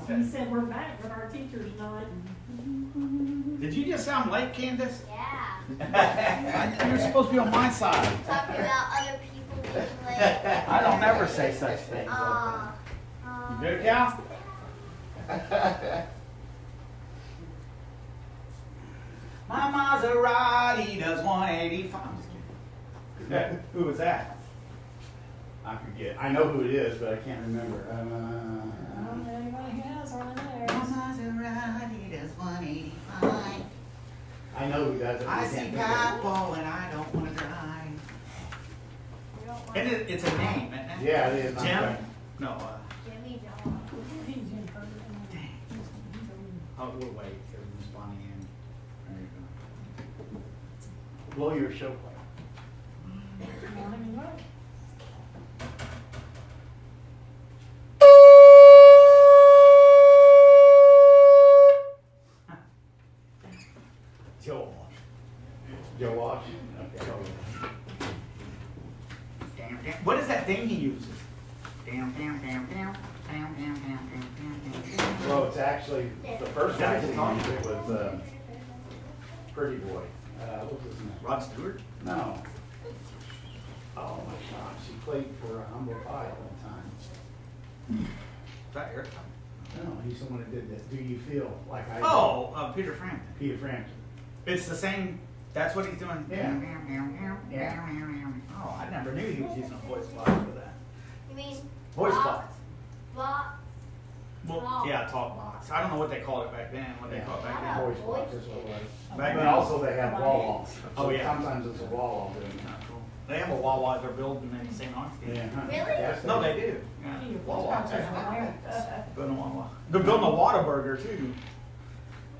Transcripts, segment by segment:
He said we're back, but our teacher's not. Did you just sound late, Candace? Yeah. You're supposed to be on my side. Talking about other people being late. I don't never say such things like that. You good, Cal? My Maserati does 185. I'm just kidding. Who was that? I forget. I know who it is, but I can't remember. Anybody has on there. Maserati does 185. I know who does it. I see Papo and I don't want to drive. And it's a name, isn't it? Yeah, it is. Jim? No. Jimmy John. He's in her. Dang. Oh, we'll wait. Everyone's spawning in. There you go. Blow your show play. Joel. Joe Walsh. Okay. Damn, damn. What is that thing he uses? Damn. Well, it's actually the first guy who used it was Pretty Boy. What was his name? Rod Stewart? No. Oh my gosh, he played for Humble Pie at one time. Is that Eric? No, he's the one that did that. Do you feel like I? Oh, Peter Frampton. Peter Frampton. It's the same. That's what he's doing. Yeah. Oh, I never knew he was using a voice box for that. You mean Voice box? box. Box? Well, Talk. yeah, talk box. I don't know what they called it back then. What they called it back then. Voice box is what it was. Back But then. also they have wall walls. Oh, yeah. Sometimes it's a wall wall doing Yeah, cool. They have a Wawa they're building in St. Augustine. that. Yeah. Really? Yes, No, they do. Yeah. Wawa. Building a Wawa. They're building a Whataburger too.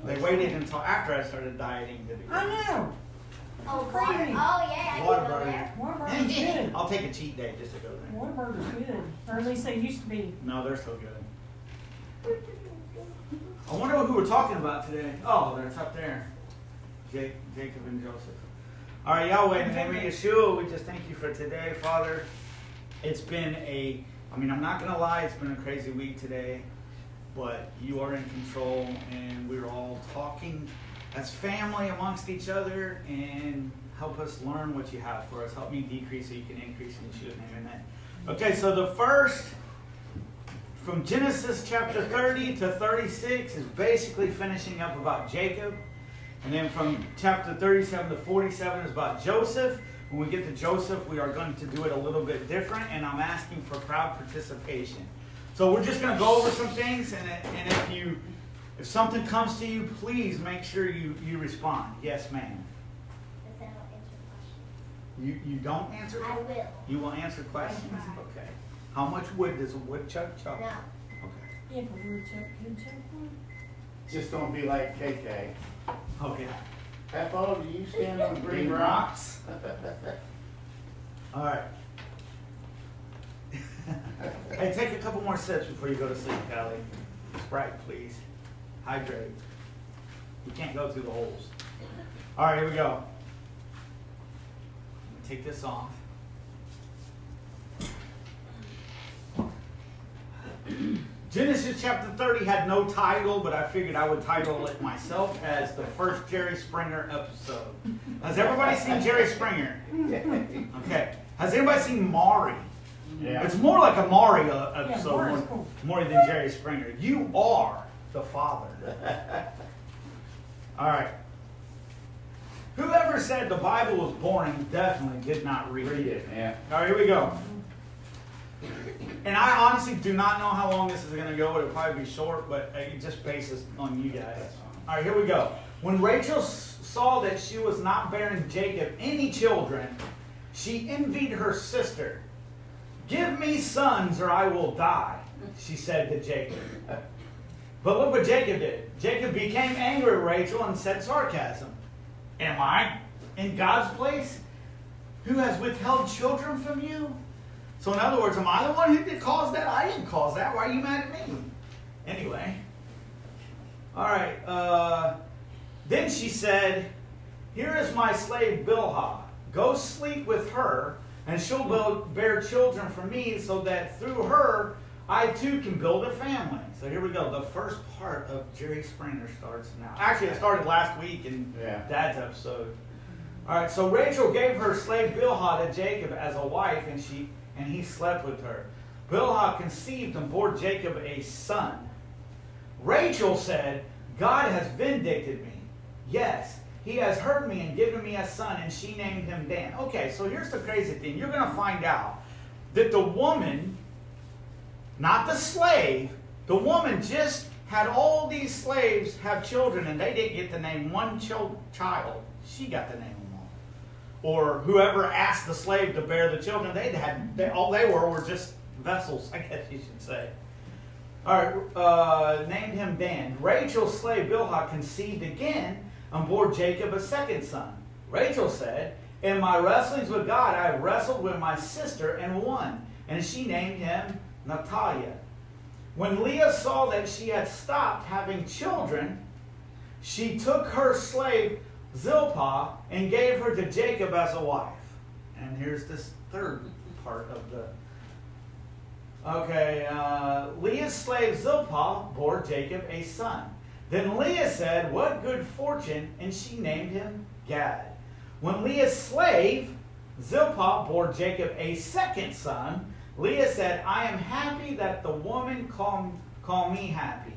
They waited until after I started dieting to do I that. know. Oh, Creamy. water. Oh, yeah. I can go Whataburger. there. Whataburger's good. I'll take a cheat day just to go there. Whataburger's good. Or at least they used to be. No, they're so good. I wonder who we're talking about today. Oh, it's up there. Jacob and Joseph. All right, Yahweh, in the name of Yeshua, we just thank you for today, Father. It's been I'm not going to lie, it's been a crazy week today, but you are in control, and we're all talking as family amongst each other, and help us learn what you have for us. Help me decrease so you can increase in Yeshua's name, amen. Okay, so the first, from Genesis chapter 30 to 36, is basically finishing up about Jacob. And then from chapter 37 to 47 is about Joseph. When we get to Joseph, we are going to do it a little bit different, and I'm asking for crowd participation. So we're just going to go over some things, and if something comes to you, please make sure you respond. Yes, ma'am. But then I'll answer questions. You don't answer? I will. You will answer questions? Okay. How much wood does a woodchuck chuck? No. Okay. If a woodchuck could chuck one. Just don't be like KK. Okay. Peppo, do you stand on green Green rocks? All right. Hey, take a couple more sips before you go to sleep, Callie. Sprite, please. Hydrate. You can't go through the holes. All right, here we go. I'm gonna take this off. Genesis chapter 30 had no title, but I figured I would title it myself as the first Jerry Springer episode. Has everybody seen Jerry Springer? Okay. Has anybody seen Maury? Yeah. It's more like a Maury episode, Maury's cool. more than Jerry Springer. You are the father. All right. Whoever said the Bible was boring definitely did not read Read it. it, yeah. All right, here we go. And I honestly do not know how long this is going to go. It'll probably be short, but it just bases on you guys. All right, here we go. When Rachel saw that she was not bearing Jacob any children, she envied her sister. "Give me sons or I will die," she said to Jacob. But look what Jacob did. Jacob became angry with Rachel and said sarcasm. "Am I in God's place, who has withheld children from you?" So in other words, am I the one who did cause that? I didn't cause that. Why are you mad at me? Anyway. All right. Then she said, "Here is my slave Bilhah. Go sleep with her, and she'll bear children for me, so that through her I I too can build a family. So here we go. The first part of Jerry Springer starts now. Actually, it started last week in Dad's episode. All right, so Rachel gave her slave Bilhah to Jacob as a wife, and he slept with her. Bilhah conceived and bore Jacob a son. Rachel said, God has vindicated me. Yes, he has heard me and given me a son, and she named him Dan. Okay, so here's the crazy thing. You're going to find out that the woman, not the slave, the woman just had all these slaves have children, and they didn't get to name one child. She got to name them all. Or whoever asked the slave to bear the children, all they were just vessels, I guess you should say. All right, named him Dan. Rachel's slave Bilhah conceived again and bore Jacob a second son. Rachel said, in my wrestlings with God, I have wrestled with my sister and won. And she named him Natalia. When Leah saw that she had stopped having children, she took her slave Zilpah and gave her to Jacob as a wife. And here's this third part of the... Okay, Leah's slave Zilpah bore Jacob a son. Then Leah said, what good fortune, and she named him Gad. When Leah's slave Zilpah bore Jacob a second son, Leah said, I am happy that the woman call me happy.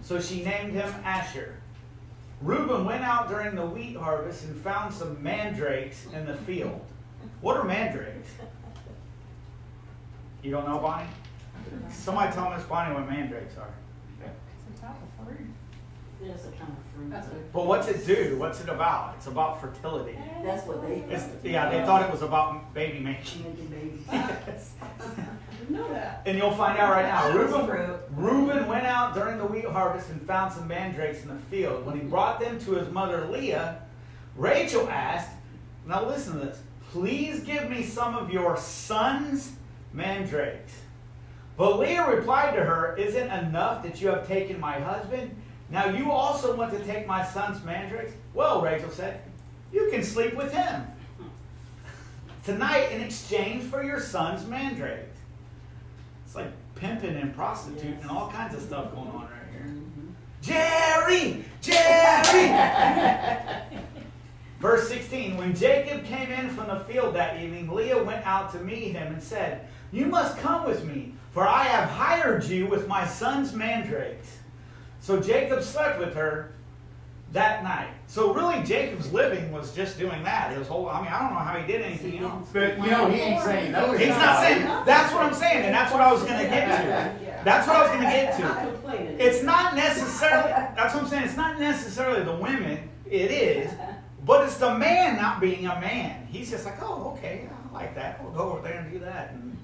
So she named him Asher. Reuben went out during the wheat harvest and found some mandrakes in the field. What are mandrakes? You don't know, Bonnie? Somebody tell Miss Bonnie what mandrakes are. It's a type of fruit. It is a kind of fruit. That's it. But what's it do? What's it about? It's about fertility. That's what they They thought it was about baby making. making babies. I didn't know that. And you'll find out right now. That was fruit. Reuben went out during the wheat harvest and found some mandrakes in the field. When he brought them to his mother Leah, Rachel asked, now listen to this, please give me some of your son's mandrakes. But Leah replied to her, is it enough that you have taken my husband? Now you also want to take my son's mandrakes? Well, Rachel said, you can sleep with him tonight in exchange for your son's mandrakes. It's like pimping and prostituting and all kinds of stuff going on right here. Jerry! Verse 16, when Jacob came in from the field that evening, Leah went out to meet him and said, you must come with me, for I have hired you with my son's mandrakes. So Jacob slept with her that night. So really Jacob's living was just doing that. His whole, I don't know how he did anything else. But he ain't saying no. He's not saying, that's what I'm saying, and that's what I was going to get to. That's what I was going to get to. It's not necessarily, that's what I'm saying, it's not necessarily the women, it is, but it's the man not being a man. He's just like, oh, okay, I like that. We'll go over there and do that. And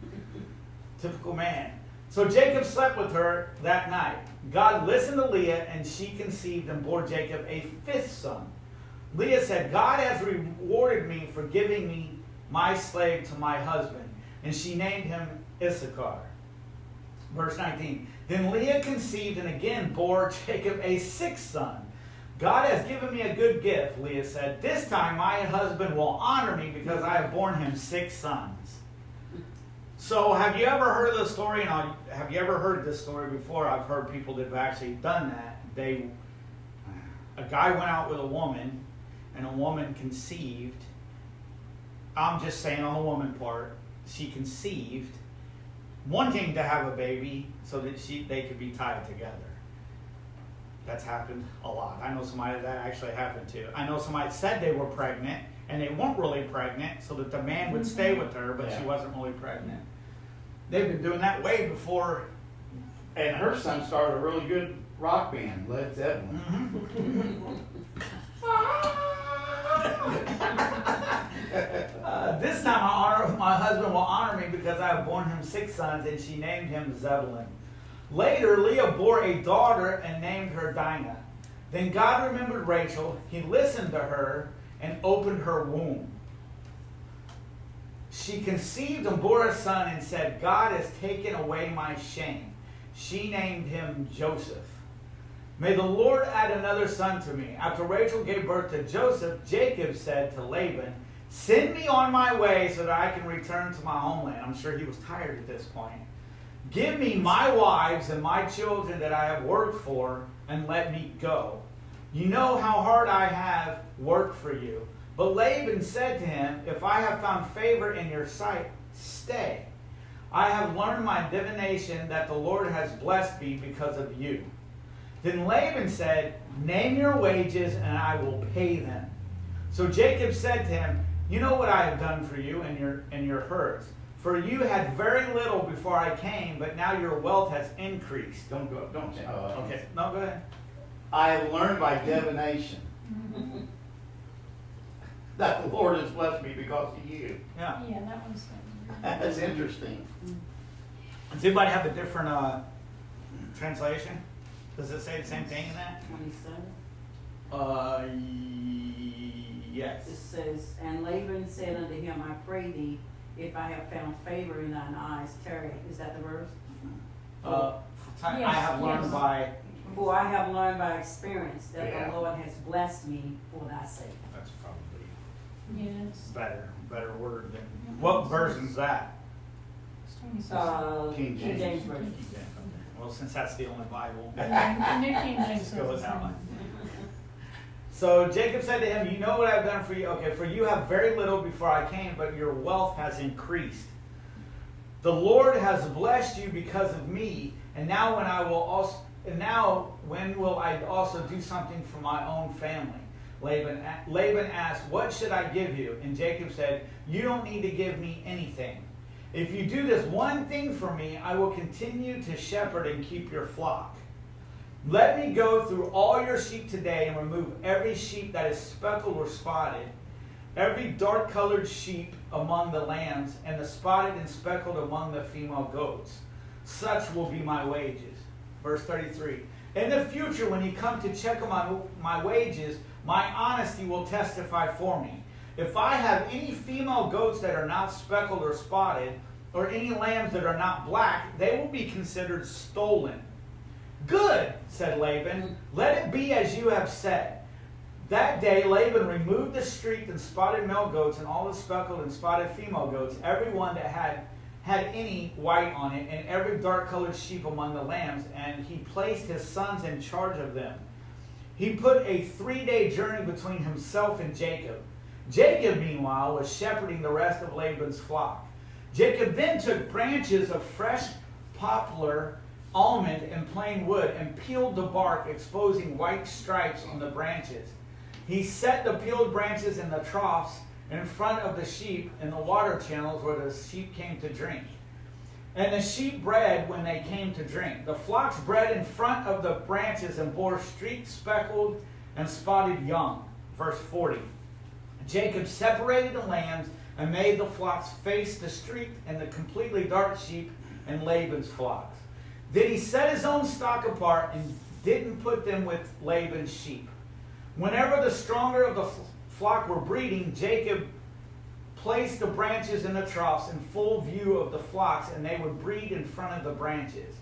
typical man. So Jacob slept with her that night. God listened to Leah, and she conceived and bore Jacob a fifth son. Leah said, God has rewarded me for giving me my slave to my husband. And she named him Issachar. Verse 19. Then Leah conceived and again bore Jacob a sixth son. God has given me a good gift, Leah said. This time my husband will honor me because I have borne him 6 sons. So have you ever heard of the story? And have you ever heard this story before? I've heard people that have actually done that. A guy went out with a woman, and a woman conceived. I'm just saying on the woman part. She conceived, wanting to have a baby so that they could be tied together. That's happened a lot. I know somebody that actually happened to. I know somebody said they were pregnant, and they weren't really pregnant, so that the man would stay with her, but she wasn't really pregnant. They've been doing that way before. And her son started a really good rock band, Led Zeppelin. This time my husband will honor me because I have borne him 6 sons, and she named him Zebulun. Later, Leah bore a daughter and named her Dinah. Then God remembered Rachel. He listened to her and opened her womb. She conceived and bore a son and said, God has taken away my shame. She named him Joseph. May the Lord add another son to me. After Rachel gave birth to Joseph, Jacob said to Laban, send me on my way so that I can return to my homeland. I'm sure he was tired at this point. Give me my wives and my children that I have worked for, and let me go. You know how hard I have worked for you. But Laban said to him, if I have found favor in your sight, stay. I have learned my divination that the Lord has blessed me because of you. Then Laban said, name your wages and I will pay them. So Jacob said to him, you know what I have done for you and your herds. For you had very little before I came, but now your wealth has increased. Don't go, don't. Okay, no, go ahead. I have learned by divination that the Lord has blessed me because of you. Yeah. Yeah, that one's. That's interesting. Does anybody have a different translation? Does it say the same thing in that? 27. Yes. It says, and Laban said unto him, I pray thee, if I have found favor in thine eyes, tarry. Is that the verse? I Yes, have learned yes. by. For I have learned by experience that Yeah. the Lord has blessed me for thy sake. That's probably Yes. better word than. What version's that? It's 26. King King James. James Version. Well, since that's the only Bible. The New King James Just go with says that the one. same. So Jacob said to him, you know what I've done for you? Okay, for you have very little before I came, but your wealth has increased. The Lord has blessed you because of me, and now when will I also do something for my own family? Laban asked, what should I give you? And Jacob said, you don't need to give me anything. If you do this one thing for me, I will continue to shepherd and keep your flock. Let me go through all your sheep today and remove every sheep that is speckled or spotted, every dark-colored sheep among the lambs, and the spotted and speckled among the female goats. Such will be my wages. Verse 33. In the future, when you come to check on my wages, my honesty will testify for me. If I have any female goats that are not speckled or spotted, or any lambs that are not black, they will be considered stolen. Good, said Laban. Let it be as you have said. That day Laban removed the streaked and spotted male goats and all the speckled and spotted female goats, every one that had any white on it, and every dark-colored sheep among the lambs, and he placed his sons in charge of them. He put a 3-day journey between himself and Jacob. Jacob, meanwhile, was shepherding the rest of Laban's flock. Jacob then took branches of fresh poplar, almond, and plain wood and peeled the bark, exposing white stripes on the branches. He set the peeled branches in the troughs in front of the sheep in the water channels where the sheep came to drink. And the sheep bred when they came to drink. The flocks bred in front of the branches and bore streaked, speckled, and spotted young. Verse 40. Jacob separated the lambs and made the flocks face the streaked and the completely dark sheep and Laban's flocks. Then he set his own stock apart and didn't put them with Laban's sheep. Whenever the stronger of the flock were breeding, Jacob placed the branches in the troughs in full view of the flocks, and they would breed in front of the branches.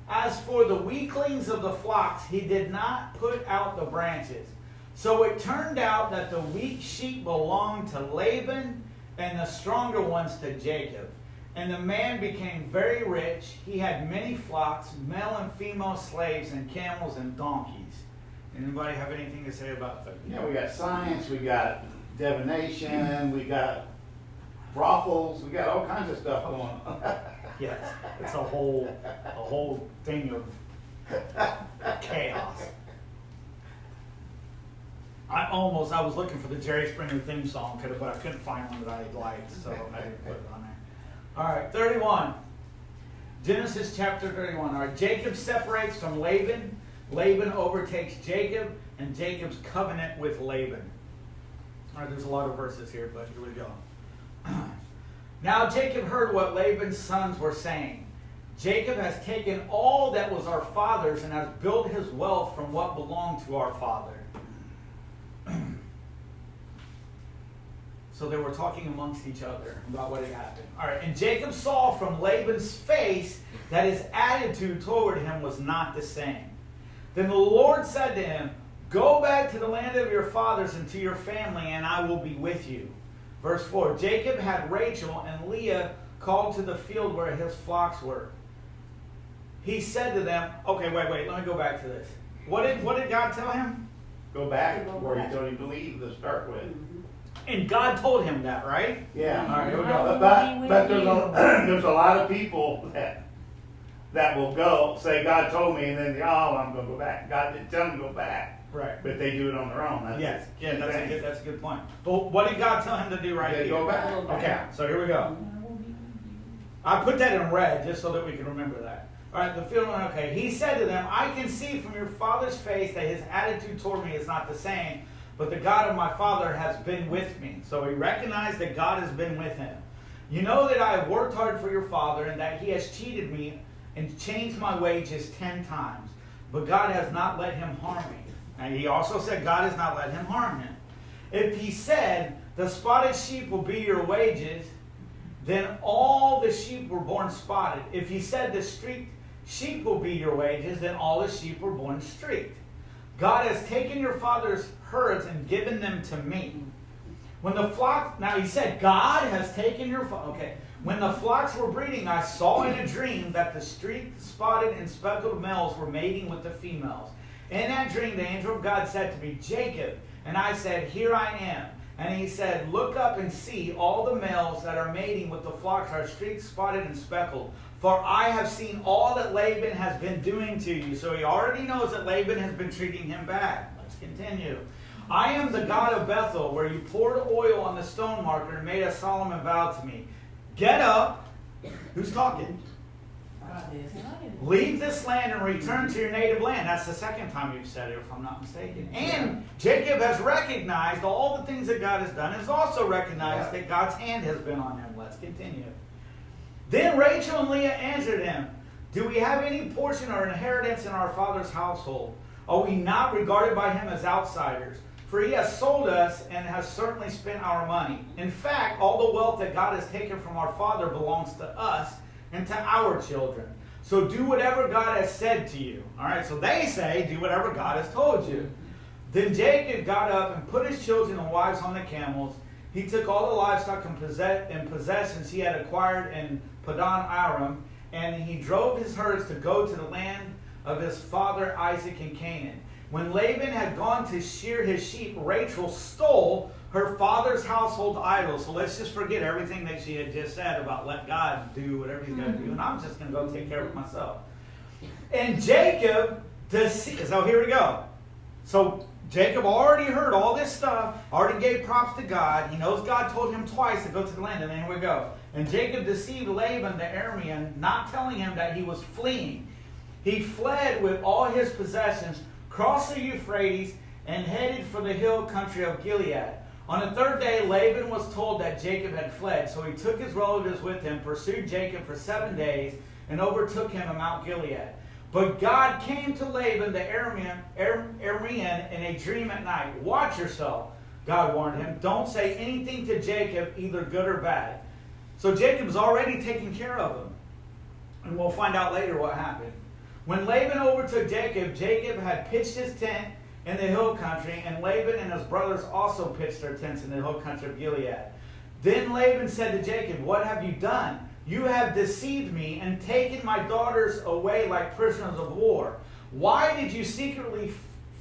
As for the weaklings of the flocks, he did not put out the branches. So it turned out that the weak sheep belonged to Laban and the stronger ones to Jacob. And the man became very rich. He had many flocks, male and female slaves, and camels and donkeys. Anybody have anything to say about that? Yeah, we got science, we got divination, we got brothels, we got all kinds of stuff going on. Yes, it's a whole thing of chaos. I was looking for the Jerry Springer theme song, but I couldn't find one that I liked, so I didn't put it on there. All right, 31. Genesis chapter 31. All right, Jacob separates from Laban. Laban overtakes Jacob, and Jacob's covenant with Laban. All right, there's a lot of verses here, but here we go. Now Jacob heard what Laban's sons were saying. Jacob has taken all that was our father's and has built his wealth from what belonged to our father. So they were talking amongst each other about what had happened. All right, and Jacob saw from Laban's face that his attitude toward him was not the same. Then the Lord said to him, go back to the land of your fathers and to your family, and I will be with you. Verse 4, Jacob had Rachel, and Leah called to the field where his flocks were. he said to them, okay, wait, let me go back to this. What did God tell him? Go back where he told him to leave to start with. And God told him that, right? Yeah. All right, here we go. But there's a lot of people that will go say God told me, and then I'm going to go back. God didn't tell them to go back, Right. but they do it on their own. Yes. Yeah, that's a good point. But what did God tell him to do right They here? go back. Okay, so here we go. I put that in red just so that we can remember that. All right, the feeling, okay. He said to them, I can see from your father's face that his attitude toward me is not the same, but the God of my father has been with me. So he recognized that God has been with him. You know that I have worked hard for your father and that he has cheated me and changed my wages 10 times. But God has not let him harm me. And he also said God has not let him harm him. If he said, the spotted sheep will be your wages, then all the sheep were born spotted. If he said the streaked sheep will be your wages, then all the sheep were born streaked. God has taken your father's herds and given them to me. When the flock, now he said, God has taken your, okay. When the flocks were breeding, I saw in a dream that the streaked, spotted, and speckled males were mating with the females. In that dream, the angel of God said to me, Jacob. And I said, here I am. And he said, look up and see, all the males that are mating with the flocks are streaked, spotted, and speckled. For I have seen all that Laban has been doing to you. So he already knows that Laban has been treating him bad. Let's continue. I am the God of Bethel, where you poured oil on the stone marker and made a solemn vow to me. Get up. Who's talking? Leave this land and return to your native land. That's the second time you've said it, if I'm not mistaken. And Jacob has recognized all the things that God has done, has also recognized that God's hand has been on him. Let's continue. Then Rachel and Leah answered him, do we have any portion or inheritance in our father's household? Are we not regarded by him as outsiders? For he has sold us and has certainly spent our money. In fact, all the wealth that God has taken from our father belongs to us and to our children. So do whatever God has said to you. All right, so they say, do whatever God has told you. Then Jacob got up and put his children and wives on the camels. He took all the livestock and possessions he had acquired in Padan Aram, and he drove his herds to go to the land of his father Isaac in Canaan. When Laban had gone to shear his sheep, Rachel stole her father's household idols. So let's just forget everything that she had just said about let God do whatever he's going to do, and I'm just going to go take care of it myself. And Jacob deceived. So here we go. So Jacob already heard all this stuff, already gave props to God. He knows God told him twice to go to the land, and then here we go. And Jacob deceived Laban the Aramean, not telling him that he was fleeing. He fled with all his possessions, crossed the Euphrates, and headed for the hill country of Gilead. On the third day, Laban was told that Jacob had fled, so he took his relatives with him, pursued Jacob for 7 days, and overtook him at Mount Gilead. But God came to Laban the Aramean in a dream at night. Watch yourself, God warned him. Don't say anything to Jacob, either good or bad. So Jacob's already taken care of him. And we'll find out later what happened. When Laban overtook Jacob, Jacob had pitched his tent in the hill country, and Laban and his brothers also pitched their tents in the hill country of Gilead. Then Laban said to Jacob, what have you done? You have deceived me and taken my daughters away like prisoners of war. Why did you secretly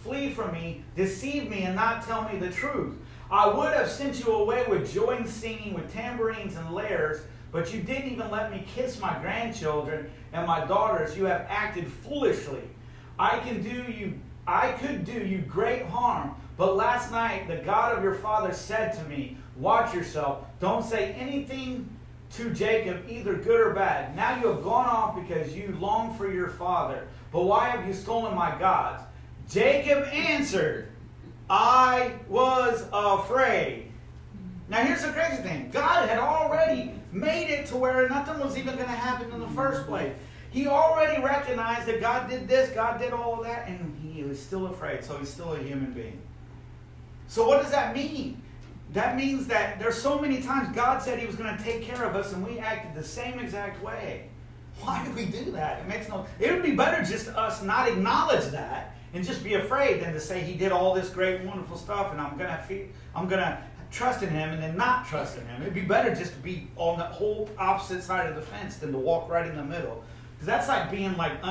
flee from me, deceive me, and not tell me the truth? I would have sent you away with joy and singing, with tambourines and lyres, but you didn't even let me kiss my grandchildren and my daughters. You have acted foolishly. I could do you great harm, but last night the God of your father said to me, watch yourself, don't say anything to Jacob, either good or bad. Now you have gone off because you long for your father. But why have you stolen my gods? Jacob answered, I was afraid. Now here's the crazy thing. God had already made it to where nothing was even going to happen in the first place. He already recognized that God did this, God did all of that, and he was still afraid. So he's still a human being. So what does that mean? That means that there's so many times God said he was going to take care of us, and we acted the same exact way. Why do we do that? It would be better just us not acknowledge that and just be afraid than to say he did all this great, wonderful stuff, and I'm gonna trust in him and then not trust in him. It'd be better just to be on the whole opposite side of the fence than to walk right in the middle. Because that's like being like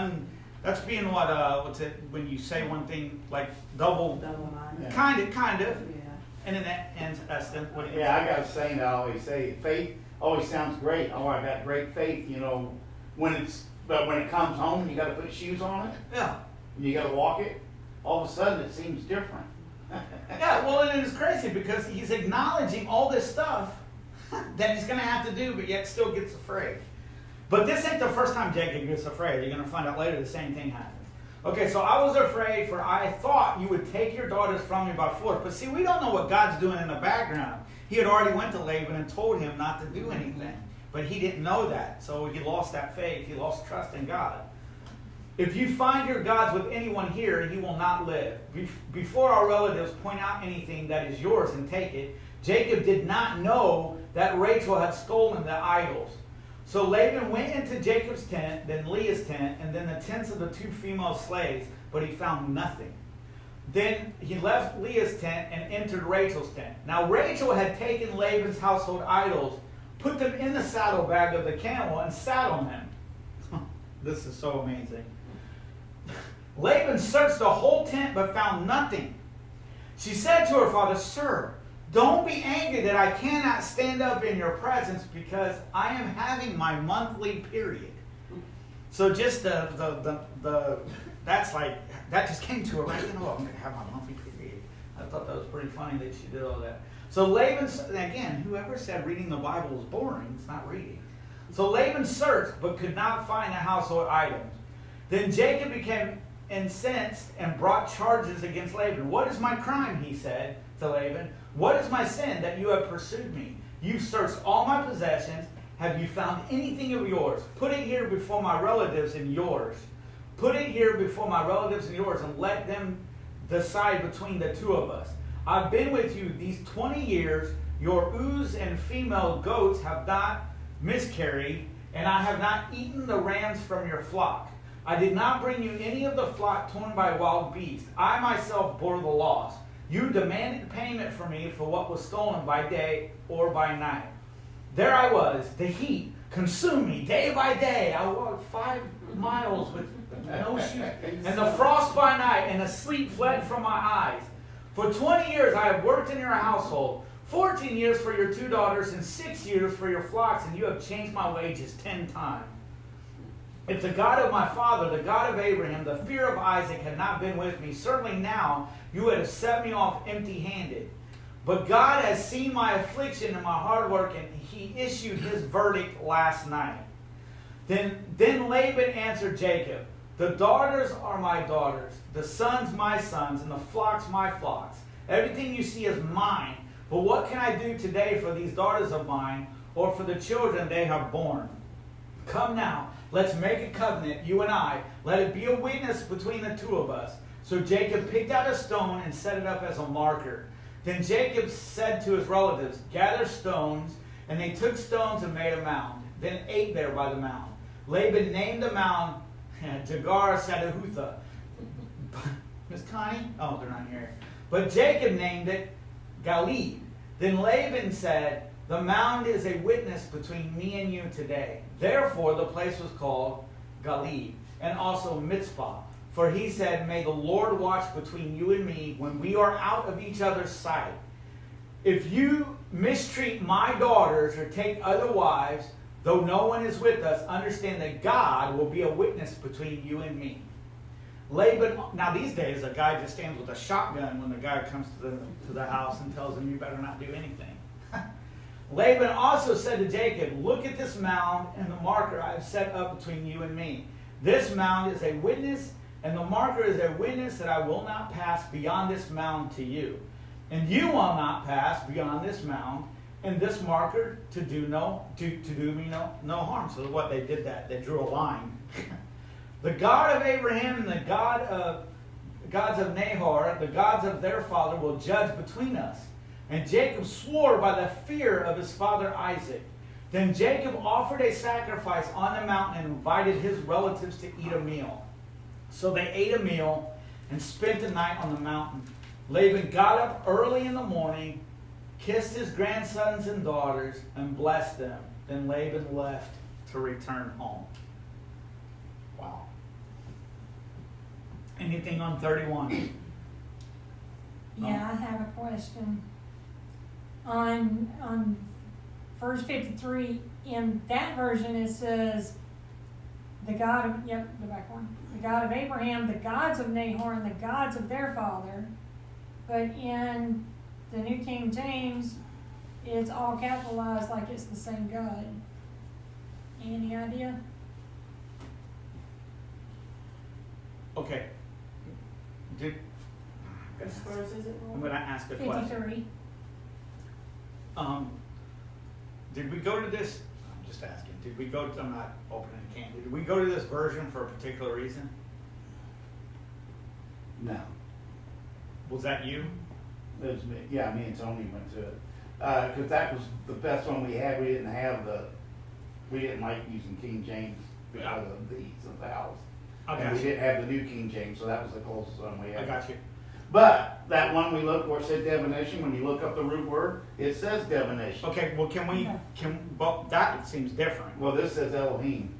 that's being what's it when you say one thing like double, Double-minded. Yeah. kind of, Yeah. and then that ends Eston. What do you Yeah, I got a saying that I always say, faith always sounds great. Oh, I got great faith, you know, but when it comes home, you got to put shoes on it, Yeah. you got to walk it. All of a sudden, it seems different. Yeah, well, and it's crazy because he's acknowledging all this stuff that he's going to have to do, but yet still gets afraid. But this ain't the first time Jacob gets afraid. You're going to find out later the same thing happens. Okay, so I was afraid, for I thought you would take your daughters from me by force. But see, we don't know what God's doing in the background. He had already went to Laban and told him not to do anything. But he didn't know that, so he lost that faith. He lost trust in God. If you find your gods with anyone here, he will not live. Before our relatives point out anything that is yours and take it, Jacob did not know that Rachel had stolen the idols. So Laban went into Jacob's tent, then Leah's tent, and then the tents of the 2 female slaves, but he found nothing. Then he left Leah's tent and entered Rachel's tent. Now Rachel had taken Laban's household idols, put them in the saddlebag of the camel, and sat on them. This is so amazing. Laban searched the whole tent but found nothing. She said to her father, "Sir, don't be angry that I cannot stand up in your presence because I am having my monthly period." So just that's like, that just came to her right, I'm going to have my monthly period. I thought that was pretty funny that she did all that. So Laban, again, whoever said reading the Bible was boring, it's not reading. So Laban searched but could not find the household items. Then Jacob became incensed and brought charges against Laban. "What is my crime?" he said to Laban. "What is my sin that you have pursued me? You've searched all my possessions. Have you found anything of yours? Put it here before my relatives and yours. Put it here before my relatives and yours, and let them decide between the two of us. I've been with you these 20 years. Your ewes and female goats have not miscarried, and I have not eaten the rams from your flock. I did not bring you any of the flock torn by wild beasts. I myself bore the loss. You demanded payment for me for what was stolen by day or by night. There I was. The heat consumed me day by day. I walked 5 miles with no shoes. And the frost by night, and the sleep fled from my eyes. For 20 years I have worked in your household, 14 years for your 2 daughters, and 6 years for your flocks, and you have changed my wages 10 times. If the God of my father, the God of Abraham, the fear of Isaac had not been with me, certainly now you would have set me off empty-handed. But God has seen my affliction and my hard work, and he issued his verdict last night." Then Laban answered Jacob, "The daughters are my daughters, the sons my sons, and the flocks my flocks. Everything you see is mine. But what can I do today for these daughters of mine, or for the children they have borne? Come now, let's make a covenant, you and I. Let it be a witness between the 2 of us." So Jacob picked out a stone and set it up as a marker. Then Jacob said to his relatives, "Gather stones," and they took stones and made a mound, then ate there by the mound. Laban named the mound Jagar-Sadahutha. Miss Connie? Oh, they're not here. But Jacob named it Galeed. Then Laban said, "The mound is a witness between me and you today." Therefore the place was called Galeed, and also Mitzpah. For he said, "May the Lord watch between you and me when we are out of each other's sight. If you mistreat my daughters or take other wives, though no one is with us, understand that God will be a witness between you and me." Laban, now these days a guy just stands with a shotgun when the guy comes to the house and tells him you better not do anything. Laban also said to Jacob, "Look at this mound and the marker I have set up between you and me. This mound is a witness, and the marker is a witness that I will not pass beyond this mound to you. And you will not pass beyond this mound and this marker to do me no harm." So what they did that, they drew a line. "The God of Abraham and the gods of Nahor, the gods of their father, will judge between us." And Jacob swore by the fear of his father Isaac. Then Jacob offered a sacrifice on the mountain and invited his relatives to eat a meal. So they ate a meal and spent the night on the mountain. Laban got up early in the morning, kissed his grandsons and daughters, and blessed them. Then Laban left to return home. Anything on 31? Yeah, I have a question. On verse 53, in that version it says, the God of, go back one. The God of Abraham, the gods of Nahor, and the gods of their father. But in the New King James, it's all capitalized like it's the same God. Any idea? Okay. Did, Which verse is it? I'm going to ask a question. 53. Did we go to this? I'm just asking. Did we go to, I'm not opening a can. Did we go to this version for a particular reason? No. Was that you? It was me. Yeah, me and Tony went to it. Because that was the best one we had. We didn't like using King James because of the ease of the house. I And got we you. didn't have the New King James, so that was the closest one we had. I got you. But that one we looked where it said divination, when you look up the root word, it says divination. Okay, well, well, that seems different. Well, this says Elohim.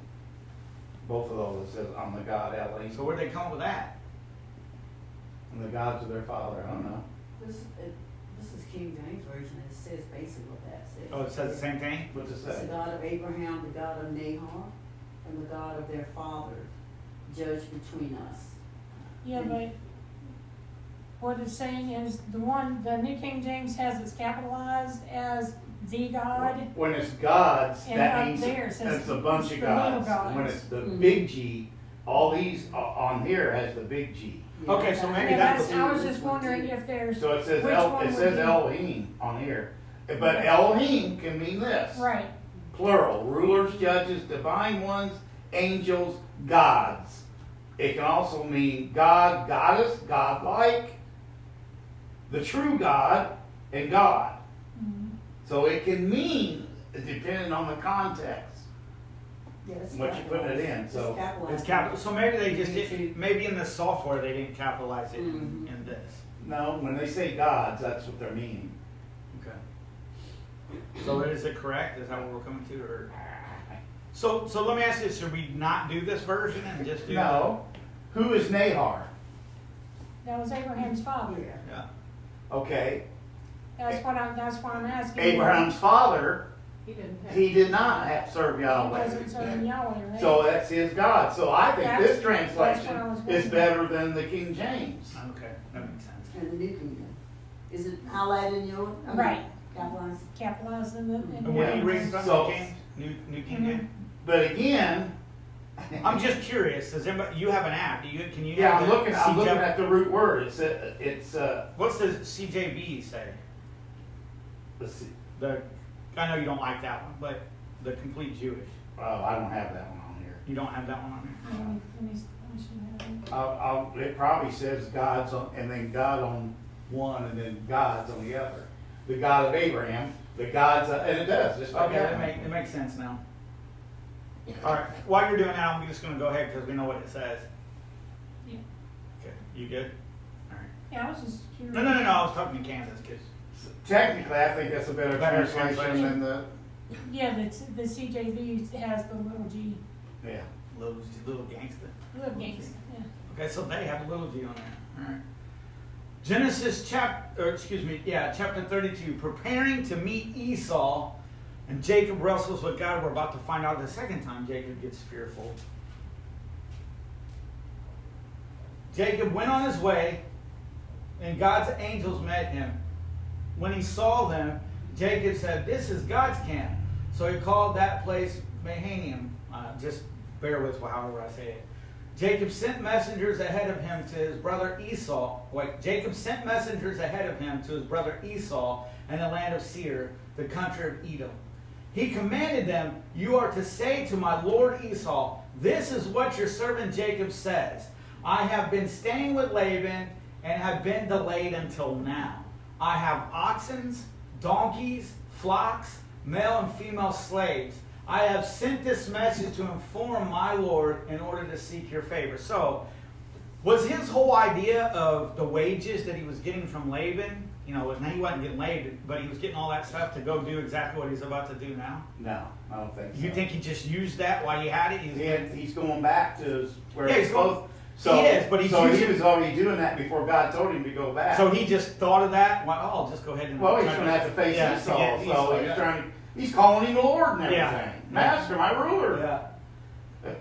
Both of those, it says I'm the God Elohim. So where'd they come up with that? And the gods of their father, I don't know. This is King James Version, and it says basically what that says. Oh, it says the same thing? What's it It's the say? God of Abraham, the God of Nahor, and the God of their father, judge between us. Yeah, but what it's saying is the New King James has it capitalized as the God. When it's gods, And that up means there it says it's a bunch it's of the little gods. gods. When it's the Mhm. big G, all these on here has the big G. Okay, so maybe Yeah, that's- I was just wondering if there's, So it says which one it would says be- Elohim on here. But Okay. Elohim can mean this. right, Plural. Rulers, judges, divine ones, angels, gods. It can also mean God, goddess, godlike, the true God, and God. Mhm. So it can mean, depending on the context, Yeah, it's what you put it in, so It's capital. So maybe they just didn't, maybe in the software they didn't capitalize it Mhm. in this. no, when they say gods, that's what they're meaning. Okay. So is it correct? Is that what we're coming to? Or so let me ask you, should we not do this version and just do No. Who is Nahor? that was Abraham's father. Yeah. Yeah. Okay. That's what I'm asking. Abraham's father, He didn't have. he did not have serve He Yahweh. wasn't serving Yahweh, right? So that's his God. So I think That's- this that's what I was translation is wondering. better than the King James. Okay, that makes sense. And the New King James. Is it highlighted in your? I mean, Right. capitalized? Capitalized in the. And what are you reading from? So- New King? New King Mhm. James? But again, I'm just curious. Does anybody? You have an app? Can you? yeah, have I'm the looking at the root word. It's What's the CJB say? let's see. I know you don't like that one, but the complete Jewish. Oh, I don't have that one on here. You don't have that one on there. Let me should have it. It probably says gods on, and then God on one, and then gods on the other. The God of Abraham, the gods, and it does. Just like Okay, that. it makes sense now. All right, while you're doing that, I'm just going to go ahead because we know what it says. Yeah. Okay, you good? All right. Yeah, I was just curious. No. I was talking to Kansas because Technically, I think that's a better Better translation translation. than the. Yeah, the CJB has the little G, Yeah. little gangster. little gangster, yeah. Okay, so they have a little G on there. All right. Genesis chapter 32. Preparing to meet Esau, and Jacob wrestles with God. We're about to find out the second time Jacob gets fearful. Jacob went on his way, and God's angels met him. When he saw them, Jacob said, "This is God's camp." So he called that place Mahanaim. Just bear with however I say it. Jacob sent messengers ahead of him to his brother Esau. Jacob sent messengers ahead of him to his brother Esau in the land of Seir, the country of Edom. He commanded them, "You are to say to my lord Esau, this is what your servant Jacob says. I have been staying with Laban and have been delayed until now. I have oxen, donkeys, flocks, male and female slaves. I have sent this message to inform my Lord in order to seek your favor." So, was his whole idea of the wages that he was getting from Laban, he wasn't getting Laban, but he was getting all that stuff to go do exactly what he's about to do now? No, I don't think so. You think he just used that while he had it? He's going back to where Yeah, he's he's going- So, He is, but he's so he using- was already doing that before God told him to go back. So he just thought of that. Well, I'll just go ahead and. Well, he's going to have to face Yeah, Esau. to get So Esau, he's yeah. trying. He's calling him the Lord and everything. Yeah. Master, my ruler. Yeah.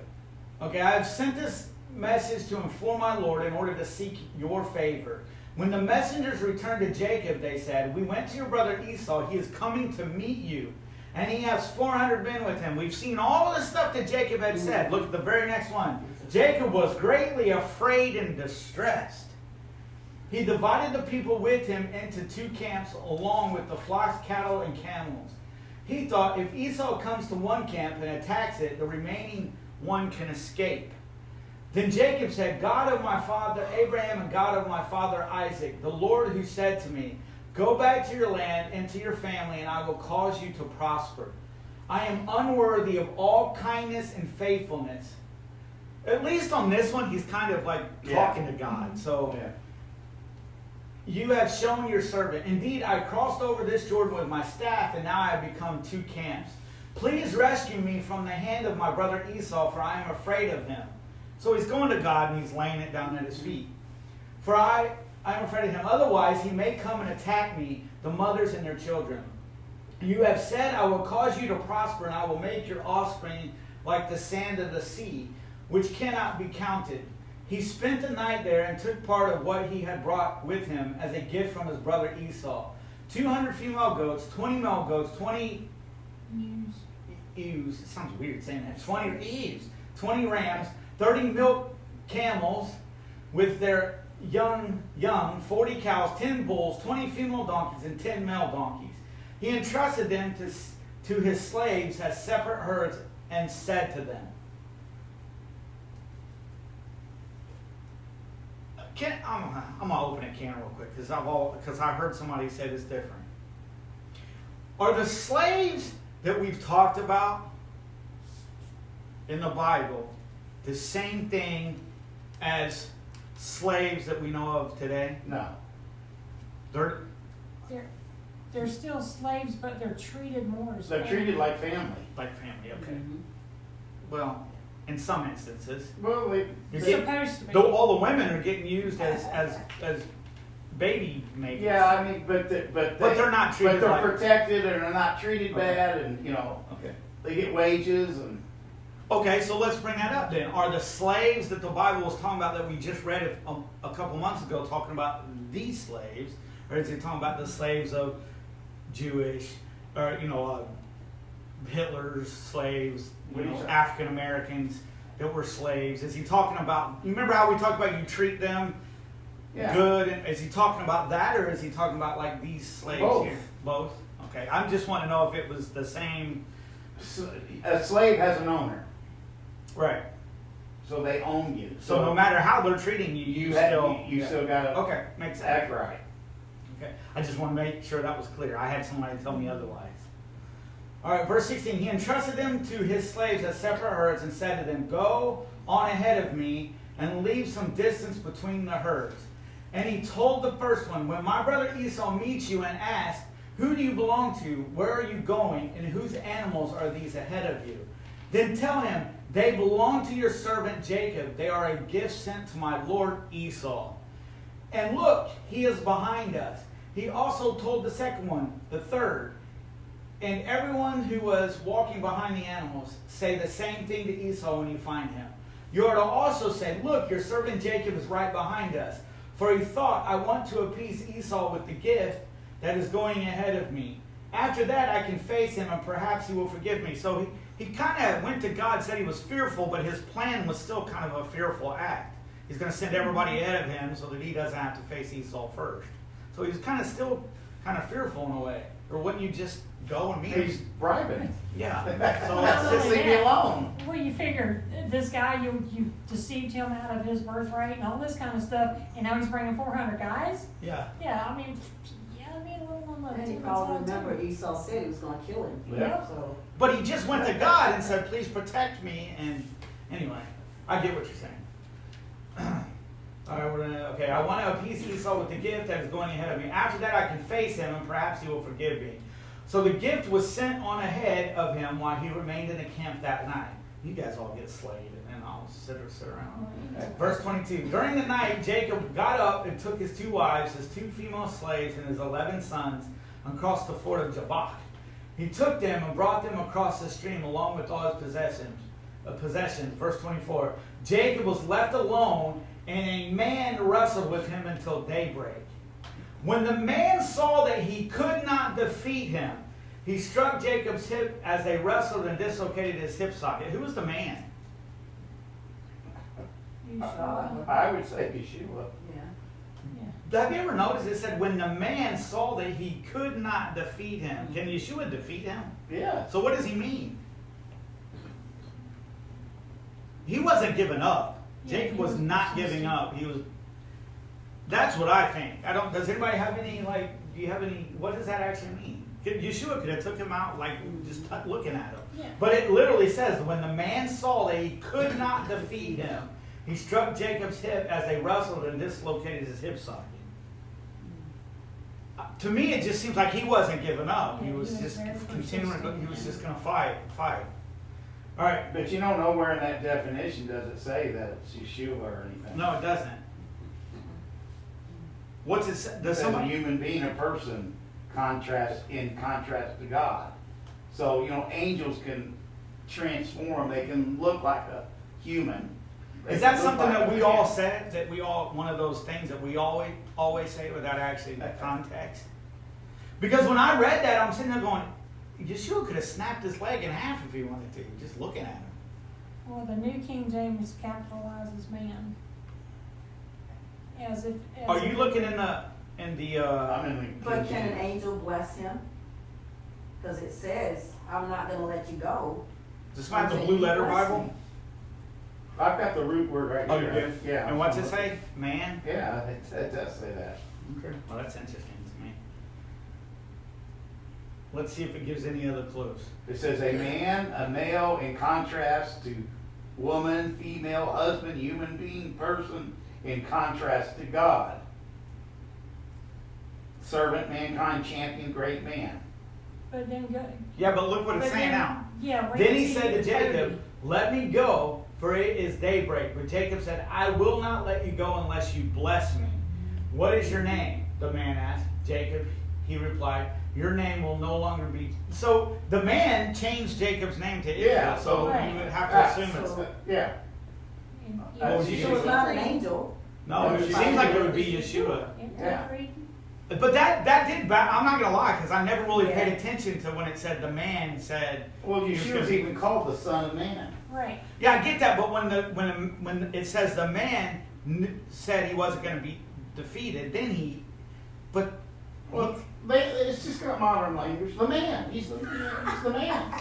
Okay, I have sent this message to inform my Lord in order to seek your favor. When the messengers returned to Jacob, they said, "We went to your brother Esau. He is coming to meet you, and he has 400 men with him." We've seen all the stuff that Jacob had said. Look at the very next one. Jacob was greatly afraid and distressed. He divided the people with him into 2 camps along with the flocks, cattle, and camels. He thought, if Esau comes to one camp and attacks it, the remaining one can escape. Then Jacob said, "God of my father Abraham and God of my father Isaac, the Lord who said to me, 'Go back to your land and to your family, and I will cause you to prosper.' I am unworthy of all kindness and faithfulness." At least on this one, he's kind of like talking to God. So, Yeah. "You have shown your servant. Indeed, I crossed over this Jordan with my staff, and now I have become 2 camps. Please rescue me from the hand of my brother Esau, for I am afraid of him." So he's going to God and he's laying it down at his feet. "For I am afraid of him. Otherwise, he may come and attack me, the mothers and their children. You have said, 'I will cause you to prosper, and I will make your offspring like the sand of the sea, which cannot be counted.' He spent the night there and took part of what he had brought with him as a gift from his brother Esau. 200 female goats, 20 male goats, 20 ewes. It sounds weird saying that. 20 ewes, 20 rams, 30 milk camels with their young, 40 cows, 10 bulls, 20 female donkeys, and 10 male donkeys. He entrusted them to his slaves as separate herds and said to them," I'm gonna open a can real quick because I heard somebody say this different. Are the slaves that we've talked about in the Bible the same thing as slaves that we know of today? No. They're still slaves, but they're treated more as They're treated family. like family. Like family, okay. Mhm. Well, in some instances. Well, You're It's getting- supposed to be. Though all the women are getting used as baby makers. yeah, I mean, but they're not treated But they're like- protected and they're not treated Okay. bad, and Okay. they get wages and. Okay, so let's bring that up then. Are the slaves that the Bible was talking about that we just read a couple months ago talking about these slaves, or is it talking about the slaves of Jewish, or Hitler's slaves, African Americans that were slaves? Is he talking about? You remember how we talked about you treat them Yeah. good? And is he talking about that, or is he talking about like these slaves Both. here? Both. Okay, I just want to know if it was the same. A slave has an owner, Right. so they own you. So no matter how they're treating you, you still you still gotta Okay, makes sense. act right. Okay, I just want to make sure that was clear. I had somebody tell me otherwise. All right, verse 16. He entrusted them to his slaves as separate herds and said to them, "Go on ahead of me and leave some distance between the herds." And he told the first one, "When my brother Esau meets you and asks, 'Who do you belong to? Where are you going? And whose animals are these ahead of you?' Then tell him, 'They belong to your servant Jacob. They are a gift sent to my lord Esau. And look, he is behind us.' He also told the second one, the third, and everyone who was walking behind the animals, say the same thing to Esau when you find him. You are to also say, 'Look, your servant Jacob is right behind us.' For he thought, 'I want to appease Esau with the gift that is going ahead of me. After that, I can face him, and perhaps he will forgive me.'" So he kind of went to God, said he was fearful, but his plan was still kind of a fearful act. He's going to send everybody ahead of him so that he doesn't have to face Esau first. So he was still kind of fearful in a way. Or wouldn't you just go and meet He's him? bribing. Yeah. So So let's just leave me alone. Well, you figure this guy, you deceived him out of his birthright and all this kind of stuff, and now he's bringing 400 guys? yeah. Yeah, I mean, be a little on the And you defensive probably side, too. remember Esau said he was gonna kill him. Yeah. So, But he just went to God and said, "Please protect me." And anyway, I get what you're saying. All right, I want to appease Esau with the gift that is going ahead of me. After that, I can face him, and perhaps he will forgive me. So the gift was sent on ahead of him while he remained in the camp that night. You guys all get slayed, and then I'll sit around. Verse 22. During the night, Jacob got up and took his 2 wives, his 2 female slaves, and his 11 sons, and crossed the ford of Jabbok. He took them and brought them across the stream along with all his possessions. Verse 24. Jacob was left alone, and a man wrestled with him until daybreak. When the man saw that he could not defeat him, he struck Jacob's hip as they wrestled and dislocated his hip socket. Who was the man? I would say Yeshua. Yeah. Have you ever noticed it said when the man saw that he could not defeat him? Can Yeshua defeat him? Yeah. So what does he mean? He wasn't giving up. Yeah, Jacob he was was not persistent. giving up. He was. That's what I think. I don't. Does anybody have any Do you have any? What does that actually mean? Yeshua could have took him out just looking at him. Yeah. But it literally says when the man saw that he could not defeat him, he struck Jacob's hip as they wrestled and dislocated his hip socket. To me, it just seems like he wasn't giving up. Yeah, He was he was just very continuing. persistent, He was yeah. just going to fight. All right. But you don't know where in that definition does it say that it's Yeshua or anything. No, it doesn't. What's it say? It Does says a somebody? human being, a person, in contrast to God. So, angels can transform. They can look like a human. They Is that can look something like that a we man. all said? That we all one of those things that we always say without actually the context? Because when I read that, I'm sitting there going, Yeshua could have snapped his leg in half if he wanted to, just looking at him. Well, the New King James capitalizes man. As Are you if- looking in the? I'm in the But King can an James. angel bless him? Because it says, I'm not going to let you go. Does somebody have the Blue Letter Bible? I've got the root word right Oh, you here. do? Yeah. And what's it say? Man? Yeah, it does say that. Okay. Well, that's interesting to me. Let's see if it gives any other clues. It says a man, a male, in contrast to woman, female, husband, human being, person, in contrast to God. Servant, mankind, champion, great man. But then go. Yeah, but look what it's but saying then- now. Yeah. Then he read said to 30. Jacob, let me go, for it is daybreak. But Jacob said, I will not let you go unless you bless me. What is your name? The man asked. Jacob, he replied, your name will no longer be. So the man changed Jacob's name to Israel. Yeah, so Right. you would have to assume it's. Yeah. And- Oh, yeah, Yeshua So it's not an angel. No, it seems like it would be Yeshua. Yeah. But that did. I'm not gonna lie, because I never really paid Yeah. attention to when it said the man said. Well, he was Yeshua's gonna be- even called the Son of Man. Right. Yeah, I get that, but when it says the man said he wasn't going to be defeated, then he, but Well, it's just got modern language. The man. He's the man.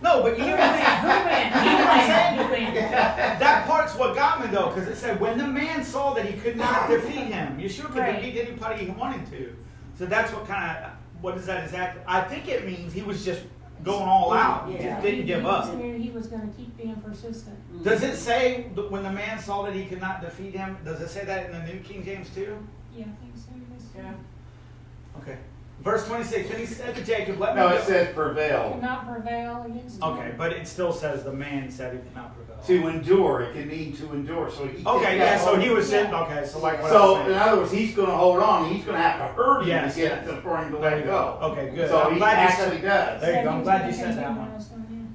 no, but you Who know man? what I'm saying? You know what I'm saying? Who man? That part's what got me though, because it said when the man saw that he could not defeat him, Yeshua could Right. defeat anybody he wanted to. So that's what is that exactly? I think it means he was just going all out. He Yeah. just didn't give He up. just knew he was going to keep being persistent. Does it say that when the man saw that he could not defeat him? Does it say that in the New King James too? Yeah, I think so. Yes. Yeah. Okay. Verse 26. Then he said to Jacob, "Let me No, go." it says prevail. Could not prevail against him. Okay, but it still says the man said he could not prevail. To endure. It can mean to endure. So he Okay, yeah. So he was sitting. Okay, so like what I So was in saying. other words, he's going to hold on. He's going to have to hurt him Yes, to get yes. for him to There let you go. go. Okay, good. So I'm he glad you actually does. There you Said go. he I'm was glad gonna you said that continue one. this one,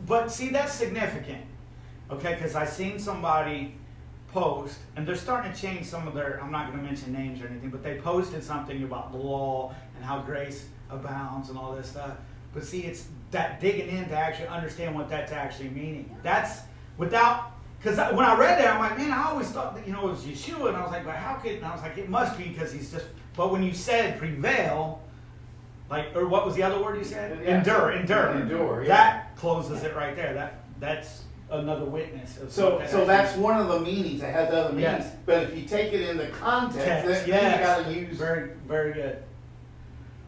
But see, that's significant. Okay, because I seen somebody post, and they're starting to change some of their. I'm not going to mention names or anything, but they posted something about the law and how grace abounds and all this stuff. But see, it's that digging in to actually understand what that's actually meaning. That's without, because when I read that, I'm like, man, I always thought that it was Yeshua, and I was like, but how could? And I was like, it must be because he's just. But when you said prevail, or what was the other word you said? Yeah. Endure. Endure, yeah. That closes it right there. That's another witness. Of So, what so that that's actually one of the meanings. It has other meanings. Yes. But if you take it in the context, text. then Yes. you got to use. Very, very good.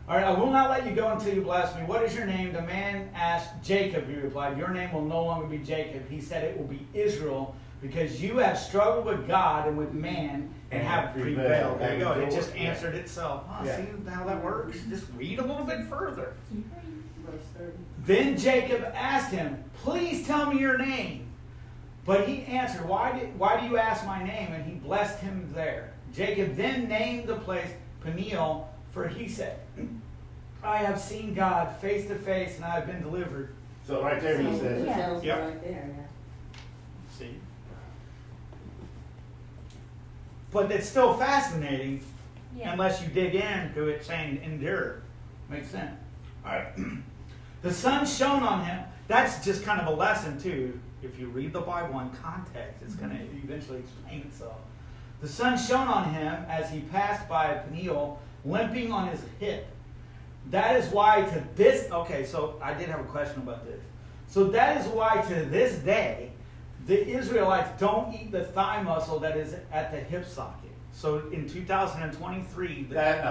All right, I will not let you go until you bless me. What is your name? The man asked. Jacob, he replied. Your name will no longer be Jacob. He said it will be Israel, because you have struggled with God and with man and have prevailed. There you go. It just answered itself. Oh, Yeah. See how that works? Just read a little bit further. yeah. Verse 30. Then Jacob asked him, "Please tell me your name." But he answered, why do you ask my name? And he blessed him there. Jacob then named the place Peniel, for he said, "I have seen God face to face, and I have been delivered." So right there he So says it it. tells you Yep. right there, yeah. See? But it's still fascinating Yeah. unless you dig into it saying endure. Makes sense. All right. The sun shone on him. That's just kind of a lesson, too. If you read the Bible in context, it's going to eventually explain itself. The sun shone on him as he passed by Peniel, limping on his hip. That is why to this... Okay, so I did have a question about this. So that is why to this day, the Israelites don't eat the thigh muscle that is at the hip socket. So in 2023... That's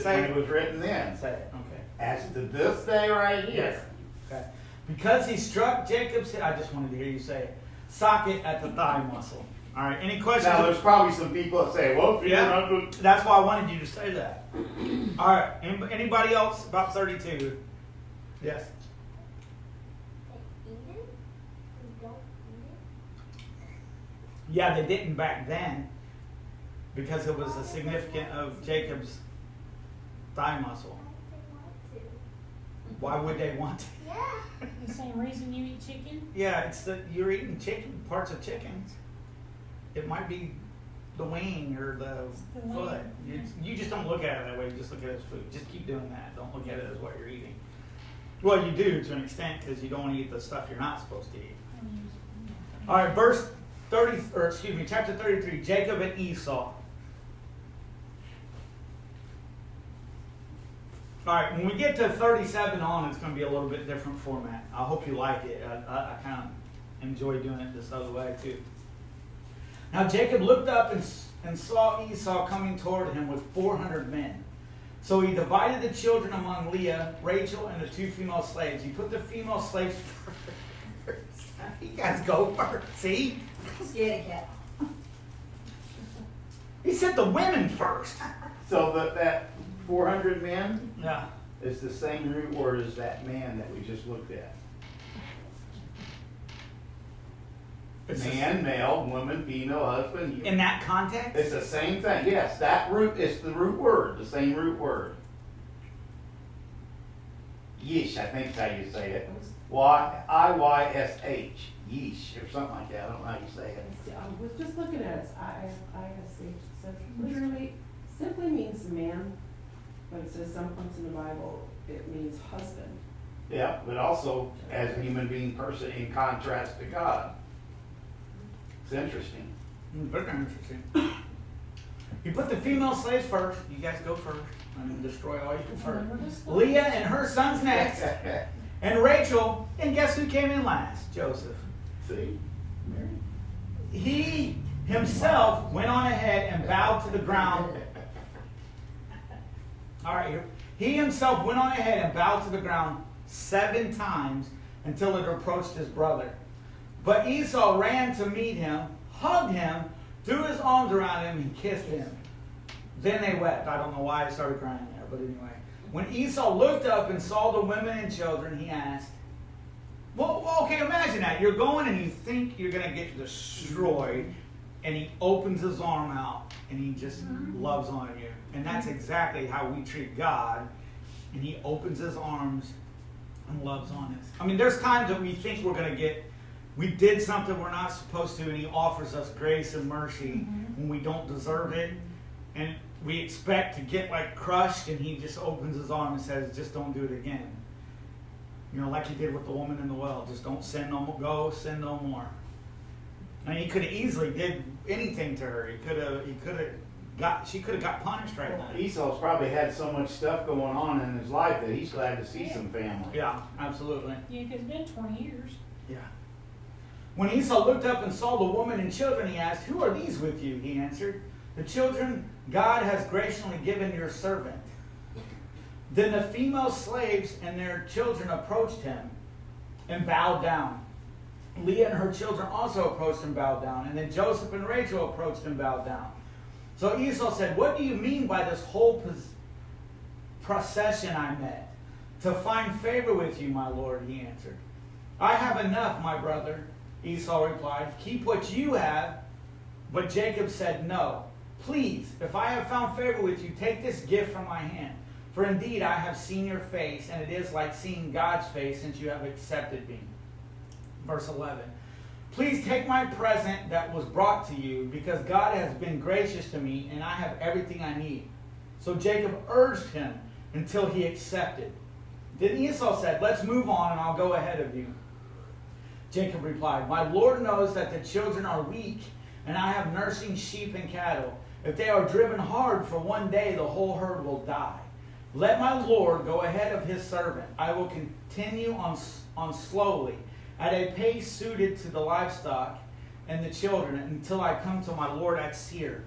Say when it. it was written then. Say it, okay. As to this day right here. Yes. Okay. Because he struck Jacob's hip, I just wanted to hear you say it, socket at the thigh muscle. All right, any questions? Now there's probably some people that say, well, if you're Yeah. not good. That's why I wanted you to say that. All right, anybody else about 32? Yes. They eat it? They don't eat it? Yeah, they didn't back then because it was a significant of Jacob's thigh muscle. Why would they want to? Why would they want to? Yeah. The same reason you eat chicken? Yeah, it's that you're eating chicken, parts of chickens. It might be the wing or the The wing, foot. yeah. You just don't look at it that way. You just look at it as food. Just keep doing that. Don't look at it as what you're eating. Well, you do to an extent because you don't want to eat the stuff you're not supposed to eat. All right, chapter 33, Jacob and Esau. All right, when we get to 37 on, it's going to be a little bit different format. I hope you like it. I kind of enjoy doing it this other way too. Now Jacob looked up and saw Esau coming toward him with 400 men. So he divided the children among Leah, Rachel, and the 2 female slaves. He put the female slaves first. You guys go first. See? Scaredy cat. He said the women first. So that 400 men Yeah. is the same root word as that man that we just looked at. It's Man, male, woman, female, husband. in that context? It's the same thing. Yes, that root is the root word, the same root word. Yeesh, I think is how you say it. Iysh. Yeesh, or something like that. I don't know how you say it. I was just looking at it, ISH, it says literally, simply means man, but it says some points in the Bible, it means husband. Yeah, but also as a human being person in contrast to God. It's interesting. Very interesting. He put the female slaves first. You guys go first. I'm going to destroy all you first. Leah and her sons next. And Rachel. And guess who came in last? Joseph. See? He himself went on ahead and bowed to the ground. All right, here. He himself went on ahead and bowed to the ground 7 times until it approached his brother. But Esau ran to meet him, hugged him, threw his arms around him, and kissed him. Then they wept. I don't know why I started crying there, but anyway. When Esau looked up and saw the women and children, he asked, well, okay, imagine that. You're going and you think you're going to get destroyed, and he opens his arm out, and he just loves on you. And that's exactly how we treat God. And he opens his arms and loves on us. I mean, there's times that we think we did something we're not supposed to, and he offers us grace and mercy when we don't deserve it. And we expect to get like crushed, and he just opens his arm and says, just don't do it again. You know, like he did with the woman in the well. Just don't sin no more. Go sin no more. And he could have easily did anything to her. She could have got punished right now. Esau's probably had so much stuff going on in his life that he's glad to see some family. Yeah, absolutely. Yeah, because it's been 20 years. Yeah. When Esau looked up and saw the woman and children, he asked, who are these with you? He answered, the children God has graciously given your servant. Then the female slaves and their children approached him and bowed down. Leah and her children also approached and bowed down. And then Joseph and Rachel approached and bowed down. So Esau said, what do you mean by this whole procession I met? to find favor with you, my lord, he answered. I have enough, my brother, Esau replied. Keep what you have. But Jacob said, no. Please, if I have found favor with you, take this gift from my hand. For indeed I have seen your face, and it is like seeing God's face since you have accepted me. Verse 11. Please take my present that was brought to you, because God has been gracious to me, and I have everything I need. So Jacob urged him until he accepted. Then Esau said, let's move on, and I'll go ahead of you. Jacob replied, my Lord knows that the children are weak, and I have nursing sheep and cattle. If they are driven hard for one day, the whole herd will die. Let my Lord go ahead of his servant. I will continue on slowly, at a pace suited to the livestock and the children, until I come to my Lord at Seir.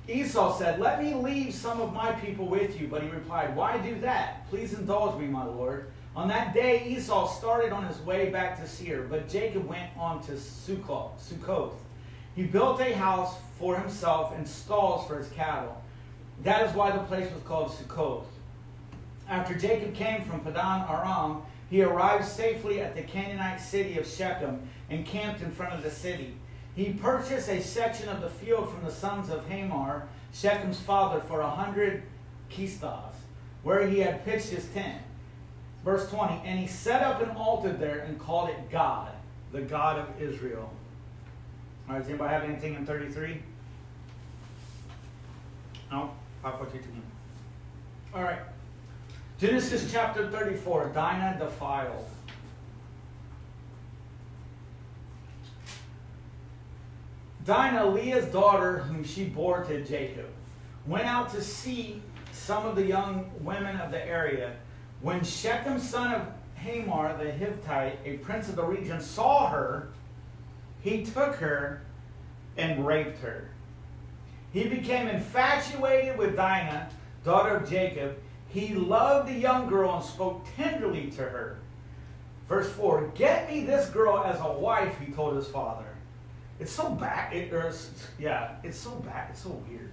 Esau said, let me leave some of my people with you. But he replied, why do that? Please indulge me, my Lord. On that day, Esau started on his way back to Seir, but Jacob went on to Sukkoth. He built a house for himself and stalls for his cattle. That is why the place was called Sukkoth. After Jacob came from Padan Aram, he arrived safely at the Canaanite city of Shechem and camped in front of the city. He purchased a section of the field from the sons of Hamor, Shechem's father, for 100 kistas, where he had pitched his tent. Verse 20, and he set up an altar there and called it God, the God of Israel. All right, does anybody have anything in 33? No? 5:42. All right. Genesis chapter 34, Dinah defiled. Dinah, Leah's daughter, whom she bore to Jacob, went out to see some of the young women of the area. When Shechem, son of Hamor the Hittite, a prince of the region, saw her, he took her and raped her. He became infatuated with Dinah, daughter of Jacob. He loved the young girl and spoke tenderly to her. Verse 4, get me this girl as a wife, he told his father. It's so bad. It's so bad. It's so weird.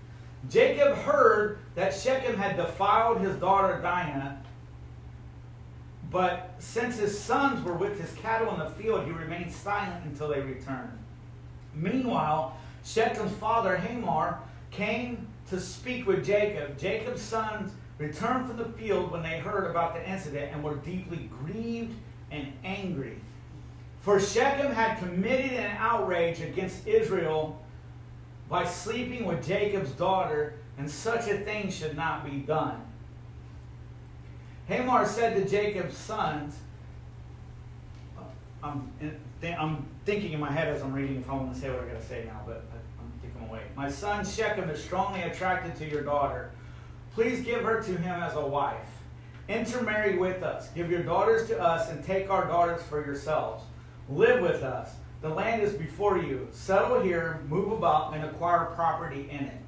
Jacob heard that Shechem had defiled his daughter Dinah, but since his sons were with his cattle in the field, he remained silent until they returned. Meanwhile, Shechem's father Hamor came to speak with Jacob. Jacob's sons returned from the field when they heard about the incident and were deeply grieved and angry. For Shechem had committed an outrage against Israel by sleeping with Jacob's daughter, and such a thing should not be done. Hamor said to Jacob's sons, I'm thinking in my head as I'm reading if I want to say what I got to say now, but I'm thinking away. My son Shechem is strongly attracted to your daughter. Please give her to him as a wife. Intermarry with us. Give your daughters to us and take our daughters for yourselves. Live with us. The land is before you. Settle here, move about, and acquire property in it.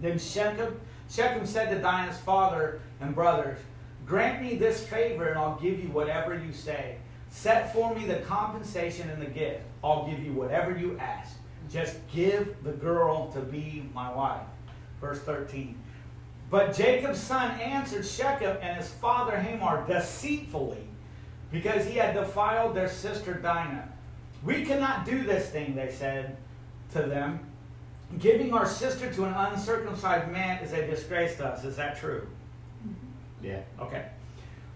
Then Shechem said to Dinah's father and brothers, grant me this favor and I'll give you whatever you say. Set for me the compensation and the gift. I'll give you whatever you ask. Just give the girl to be my wife. Verse 13. But Jacob's son answered Shechem and his father Hamor deceitfully, because he had defiled their sister Dinah. We cannot do this thing, they said to them. Giving our sister to an uncircumcised man is a disgrace to us. Is that true? Yeah. Okay.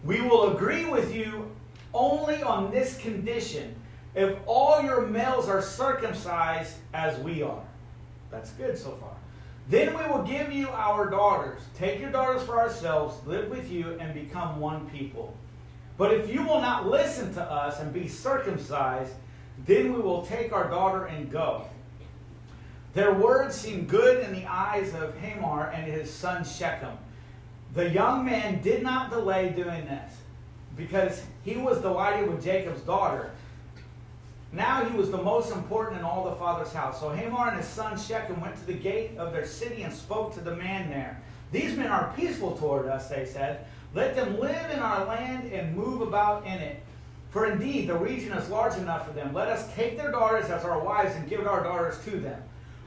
We will agree with you only on this condition: if all your males are circumcised as we are. That's good so far. Then we will give you our daughters. Take your daughters for ourselves, live with you, and become one people. But if you will not listen to us and be circumcised, then we will take our daughter and go. Their words seemed good in the eyes of Hamor and his son Shechem. The young man did not delay doing this, because he was delighted with Jacob's daughter. Now he was the most important in all the father's house. So Hamor and his son Shechem went to the gate of their city and spoke to the man there. These men are peaceful toward us, they said. Let them live in our land and move about in it. For indeed, the region is large enough for them. Let us take their daughters as our wives and give our daughters to them.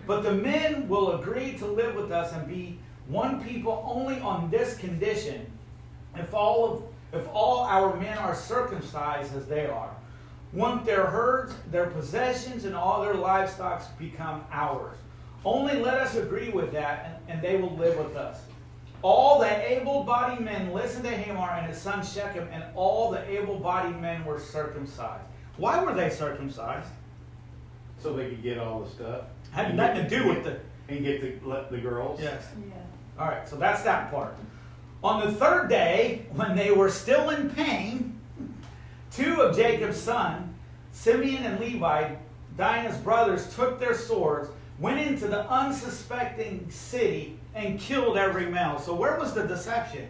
But the men will agree to live with us and be one people only on this condition: if all our men are circumcised as they are, won't their herds, their possessions, and all their livestock become ours? Only let us agree with that, and they will live with us. All the able-bodied men listened to Hamor and his son Shechem, and all the able-bodied men were circumcised. Why were they circumcised? So they could get all the stuff. Had nothing to do with the... And get the girls. Yes. Yeah. All right, so that's that part. On the third day, when they were still in pain, two of Jacob's sons, Simeon and Levi, Dinah's brothers, took their swords, went into the unsuspecting city, and killed every male. So where was the deception?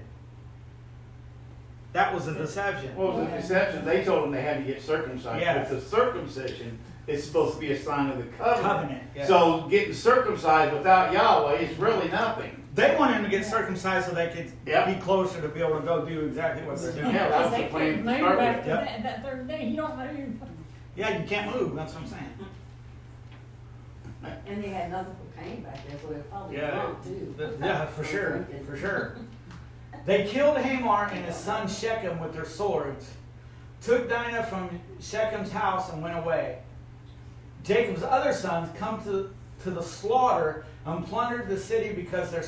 That was the deception. What was the deception? They told them they had to get circumcised. Yes. But the circumcision is supposed to be a sign of the covenant. Yes. So getting circumcised without Yahweh is really nothing. They wanted him to get circumcised so they could Yep. be closer to be able to go do exactly what they're doing. Yeah, that was They the plan couldn't to move start with. after Yep. that third day. You don't move. Yeah, you can't move. That's what I'm saying. And they had nothing for pain back there, so they're probably Yeah. drunk too. Yeah, for sure. For sure. They killed Hamor and his son Shechem with their swords, took Dinah from Shechem's house, and went away. Jacob's other sons come to the slaughter and plundered the city because their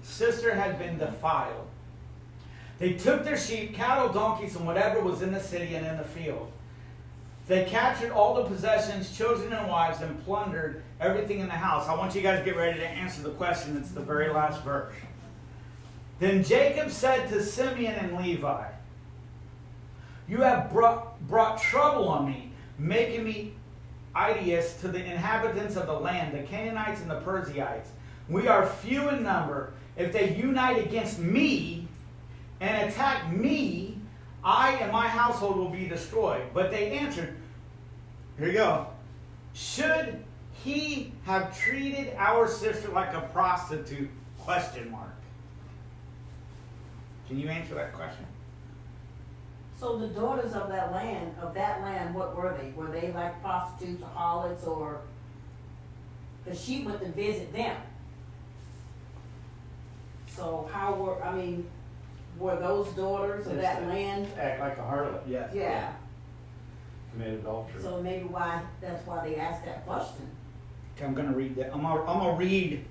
sister had been defiled. They took their sheep, cattle, donkeys, and whatever was in the city and in the field. They captured all the possessions, children and wives, and plundered everything in the house. I want you guys to get ready to answer the question. It's the very last verse. Then Jacob said to Simeon and Levi, "You have brought trouble on me, making me ideous to the inhabitants of the land, the Canaanites and the Perizzites. We are few in number. If they unite against me and attack me, I and my household will be destroyed." But they answered, here you go, "Should he have treated our sister like a prostitute?" Question mark. Can you answer that question? So the daughters of that land, what were they? Were they like prostitutes or harlots, or? Because she went to visit them. So were those daughters of that land? Act like a harlot. Yes. Yeah. Committed adultery. So maybe that's why they asked that question. Okay, I'm gonna read that. I'm gonna read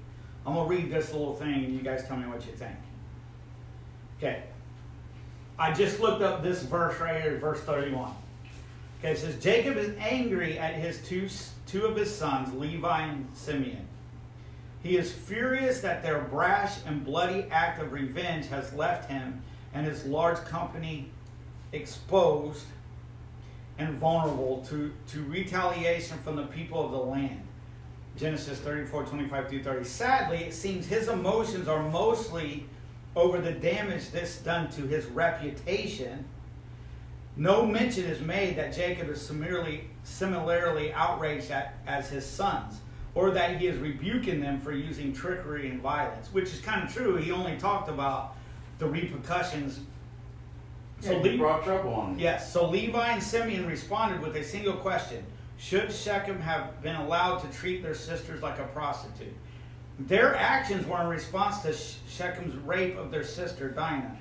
this little thing, and you guys tell me what you think. Okay. I just looked up this verse right here, verse 31. Okay, it says, Jacob is angry at his two of his sons, Levi and Simeon. He is furious that their brash and bloody act of revenge has left him and his large company exposed and vulnerable to retaliation from the people of the land. Genesis 34:25-30. Sadly, it seems his emotions are mostly over the damage this done to his reputation. No mention is made that Jacob is similarly outraged as his sons, or that he is rebuking them for using trickery and violence, which is kind of true. He only talked about the repercussions. So he brought trouble on them. Yes, so Levi and Simeon responded with a single question. Should Shechem have been allowed to treat their sisters like a prostitute? Their actions were in response to Shechem's rape of their sister Dinah.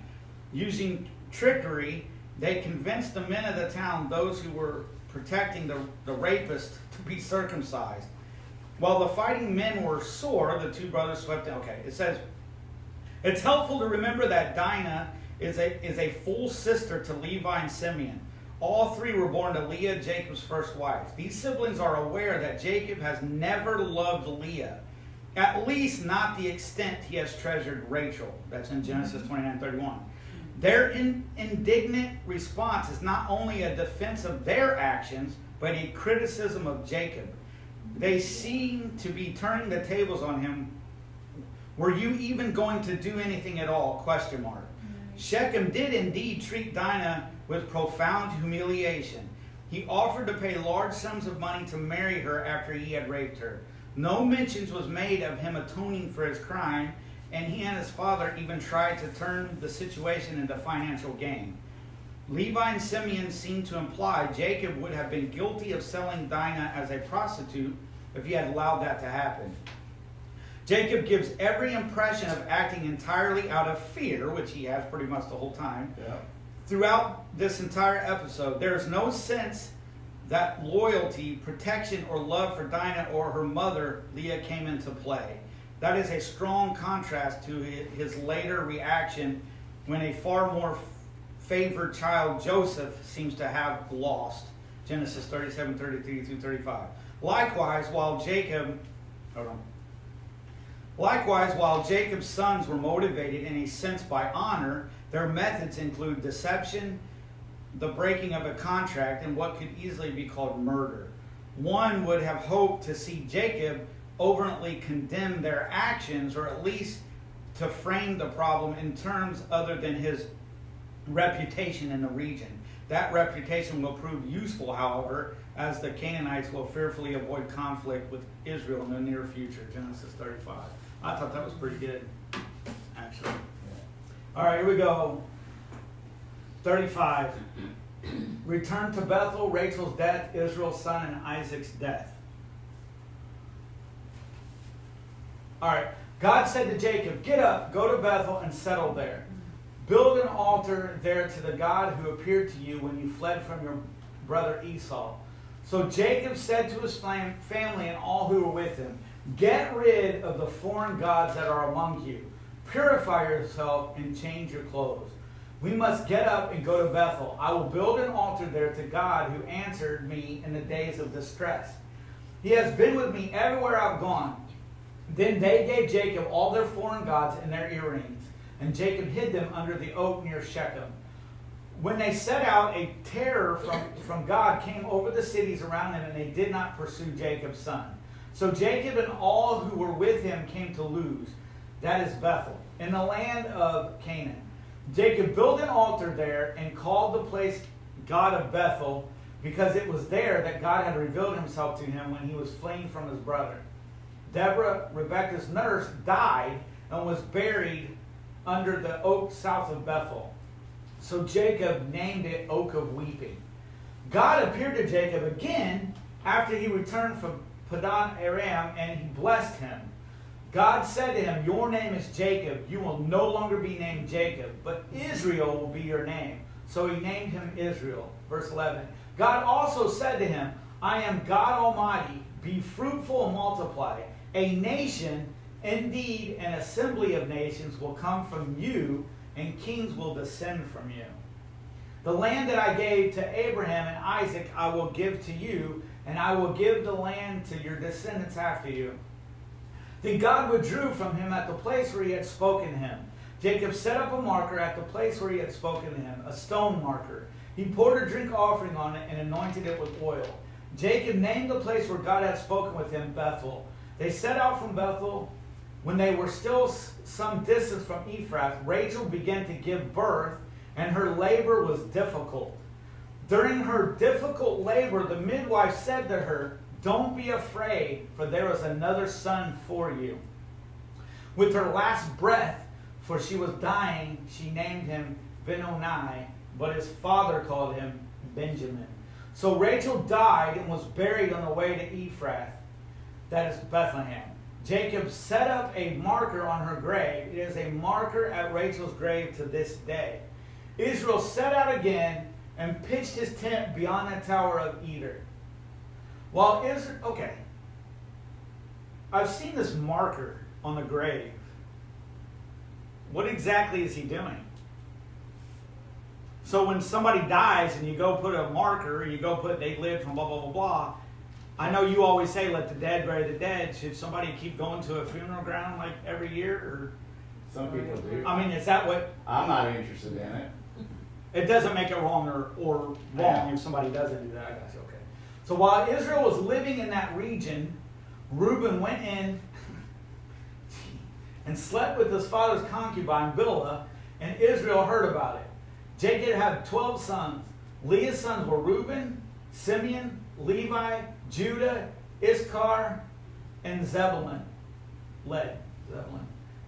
Using trickery, they convinced the men of the town, those who were protecting the rapist, to be circumcised. While the fighting men were sore, the two brothers swept in. Okay, it says, it's helpful to remember that Dinah is a full sister to Levi and Simeon. All three were born to Leah, Jacob's first wife. These siblings are aware that Jacob has never loved Leah, at least not the extent he has treasured Rachel. That's in Genesis 29:31. Their indignant response is not only a defense of their actions, but a criticism of Jacob. They seem to be turning the tables on him. Were you even going to do anything at all? Question mark. Shechem did indeed treat Dinah with profound humiliation. He offered to pay large sums of money to marry her after he had raped her. No mentions was made of him atoning for his crime, and he and his father even tried to turn the situation into financial gain. Levi and Simeon seem to imply Jacob would have been guilty of selling Dinah as a prostitute if he had allowed that to happen. Jacob gives every impression of acting entirely out of fear, which he has pretty much the whole time. Yeah. Throughout this entire episode, there is no sense that loyalty, protection, or love for Dinah or her mother, Leah, came into play. That is a strong contrast to his later reaction when a far more favored child, Joseph, seems to have lost. Genesis 37:33-35. Likewise, while Jacob's sons were motivated in a sense by honor, their methods include deception, the breaking of a contract, and what could easily be called murder. One would have hoped to see Jacob overtly condemn their actions, or at least to frame the problem in terms other than his reputation in the region. That reputation will prove useful, however, as the Canaanites will fearfully avoid conflict with Israel in the near future. Genesis 35. I thought that was pretty good, actually. All right, here we go. 35. Return to Bethel, Rachel's death, Israel's son, and Isaac's death. All right. God said to Jacob, get up, go to Bethel, and settle there. Build an altar there to the God who appeared to you when you fled from your brother Esau. So Jacob said to his family and all who were with him, get rid of the foreign gods that are among you. Purify yourself and change your clothes. We must get up and go to Bethel. I will build an altar there to God who answered me in the days of distress. He has been with me everywhere I've gone. Then they gave Jacob all their foreign gods and their earrings, and Jacob hid them under the oak near Shechem. When they set out, a terror from God came over the cities around them, and they did not pursue Jacob's son. So Jacob and all who were with him came to Luz, that is Bethel, in the land of Canaan. Jacob built an altar there and called the place God of Bethel, because it was there that God had revealed himself to him when he was fleeing from his brother. Deborah, Rebekah's nurse, died and was buried under the oak south of Bethel. So Jacob named it Oak of Weeping. God appeared to Jacob again after he returned from Padan Aram, and he blessed him. God said to him, your name is Jacob. You will no longer be named Jacob, but Israel will be your name. So he named him Israel. Verse 11. God also said to him, I am God Almighty. Be fruitful and multiply. A nation, indeed an assembly of nations, will come from you, and kings will descend from you. The land that I gave to Abraham and Isaac I will give to you, and I will give the land to your descendants after you. Then God withdrew from him at the place where he had spoken to him. Jacob set up a marker at the place where he had spoken to him, a stone marker. He poured a drink offering on it and anointed it with oil. Jacob named the place where God had spoken with him Bethel. They set out from Bethel. When they were still some distance from Ephrath, Rachel began to give birth, and her labor was difficult. During her difficult labor, the midwife said to her, don't be afraid, for there is another son for you. With her last breath, for she was dying, she named him Benoni, but his father called him Benjamin. So Rachel died and was buried on the way to Ephrath, that is Bethlehem. Jacob set up a marker on her grave. It is a marker at Rachel's grave to this day. Israel set out again and pitched his tent beyond the Tower of Eder. While Israel, okay, I've seen this marker on the grave. What exactly is he doing? So when somebody dies and you go put a marker, you go put they lived from blah, blah, blah, blah. I know you always say let the dead bury the dead. Should somebody keep going to a funeral ground like every year? Or Some people do. I mean, is that what? I'm not interested in it. It doesn't make it wrong or wrong if somebody doesn't do that. I got you. Okay. So while Israel was living in that region, Reuben went in and slept with his father's concubine, Bilhah, and Israel heard about it. Jacob had 12 sons. Leah's sons were Reuben, Simeon, Levi, Judah, Issachar, and Zebulun.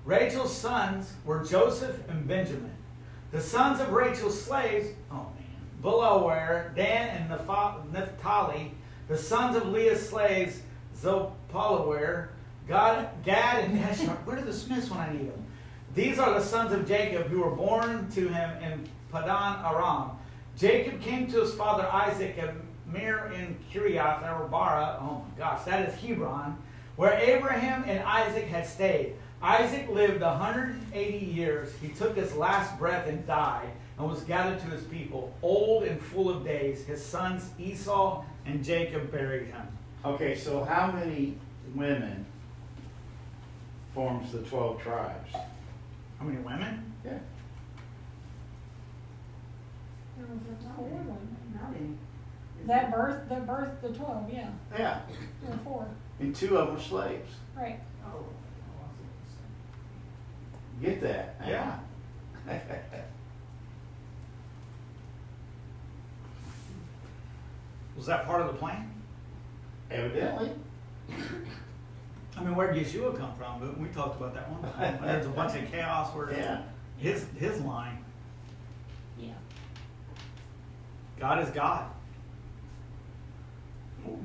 Rachel's sons were Joseph and Benjamin. The sons of Rachel's slaves, Bilhah, Dan, and Naphtali. The sons of Leah's slaves, Zopalaware, Gad and Asher. Where are the Smiths when I need them? These are the sons of Jacob who were born to him in Padan Aram. Jacob came to his father Isaac at Mir in Kiriath Arba. Oh my gosh, that is Hebron, where Abraham and Isaac had stayed. Isaac lived 180 years. He took his last breath and died, and was gathered to his people, old and full of days. His sons Esau and Jacob buried him. Okay, so how many women forms the 12 tribes? How many women? Yeah. There was 4 women. Not any. That birthed the 12, yeah. Yeah. There were 4. And 2 of them were slaves. Right. Oh. Get that? Yeah. Was that part of the plan? Evidently. I mean, where did Yeshua come from? But we talked about that one time. There's a bunch of chaos where Yeah. his line. Yeah. God is God.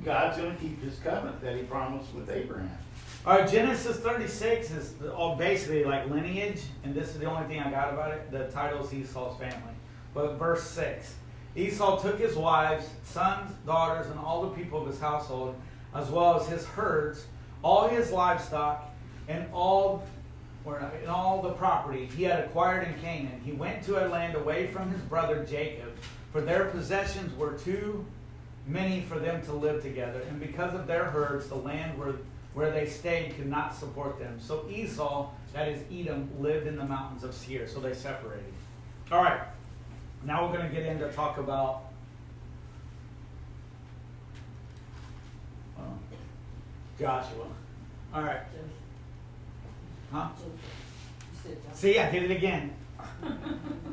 God's going to keep his covenant that he promised with Abraham. All right, Genesis 36 is all basically like lineage, and this is the only thing I got about it. The title is Esau's family. But verse 6, Esau took his wives, sons, daughters, and all the people of his household, as well as his herds, all his livestock, and all the property he had acquired in Canaan. He went to a land away from his brother Jacob, for their possessions were too many for them to live together, and because of their herds, the land where they stayed could not support them. So Esau, that is Edom, lived in the mountains of Seir. So they separated. All right. Now we're going to get into talk about Joshua. All right. Huh? See, I did it again.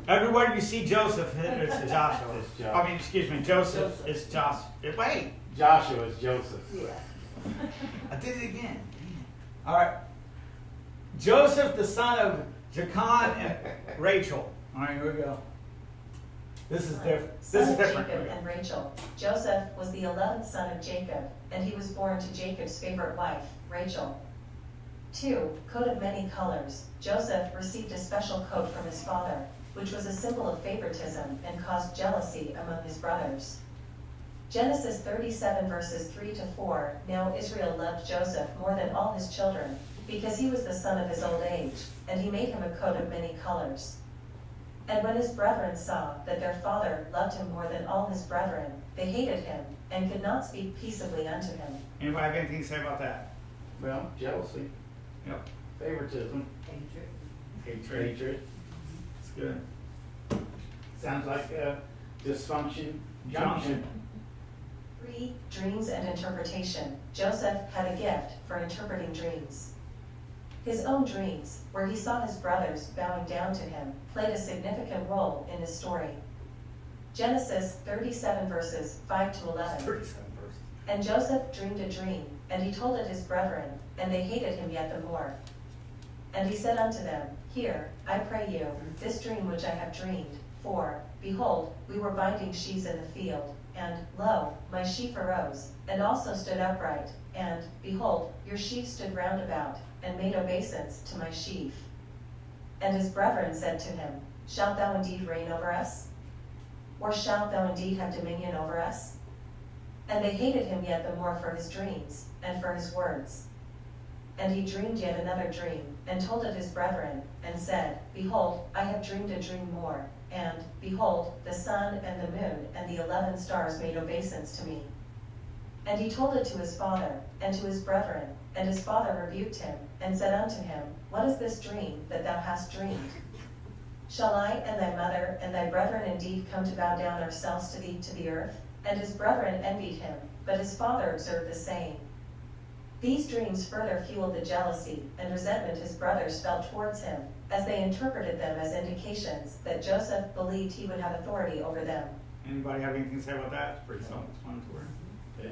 Everywhere you see Joseph, it's Joshua. It's Joshua. I mean, excuse me, Joseph. It's Joshua. Wait. Joshua is Joseph. Yeah. I did it again. All right. Joseph, the son of Jachan and Rachel. All right, here we go. This is different. Son This is of different. Jacob and Rachel. Joseph was the 11th son of Jacob, and he was born to Jacob's favorite wife, Rachel. 2. Coat of many colors. Joseph received a special coat from his father, which was a symbol of favoritism and caused jealousy among his brothers. Genesis 37 verses 3 to 4. Now Israel loved Joseph more than all his children, because he was the son of his old age, and he made him a coat of many colors. And when his brethren saw that their father loved him more than all his brethren, they hated him, and could not speak peaceably unto him. Anybody have anything to say about that? Well, jealousy, Yep. favoritism, Hatred. hatred. It's good. Sounds like a dysfunction junction. 3. Dreams and interpretation. Joseph had a gift for interpreting dreams. His own dreams, where he saw his brothers bowing down to him, played a significant role in his story. Genesis 37 verses 5 to 11. 37 verses. And Joseph dreamed a dream, and he told it his brethren, and they hated him yet the more. And he said unto them, Hear, I pray you, this dream which I have dreamed. For, behold, we were binding sheaves in the field, and, lo, my sheaf arose, and also stood upright, and, behold, your sheaf stood round about, and made obeisance to my sheaf. And his brethren said to him, Shalt thou indeed reign over us? Or shalt thou indeed have dominion over us? And they hated him yet the more for his dreams, and for his words. And he dreamed yet another dream, and told it his brethren, and said, Behold, I have dreamed a dream more, and, behold, the sun and the moon and the 11 stars made obeisance to me. And he told it to his father, and to his brethren, and his father rebuked him, and said unto him, What is this dream that thou hast dreamed? Shall I and thy mother and thy brethren indeed come to bow down ourselves to thee to the earth? And his brethren envied him, but his father observed the same. These dreams further fueled the jealousy and resentment his brothers felt towards him, as they interpreted them as indications that Joseph believed he would have authority over them. Anybody have anything to say about that? It's pretty self-explanatory. Yeah.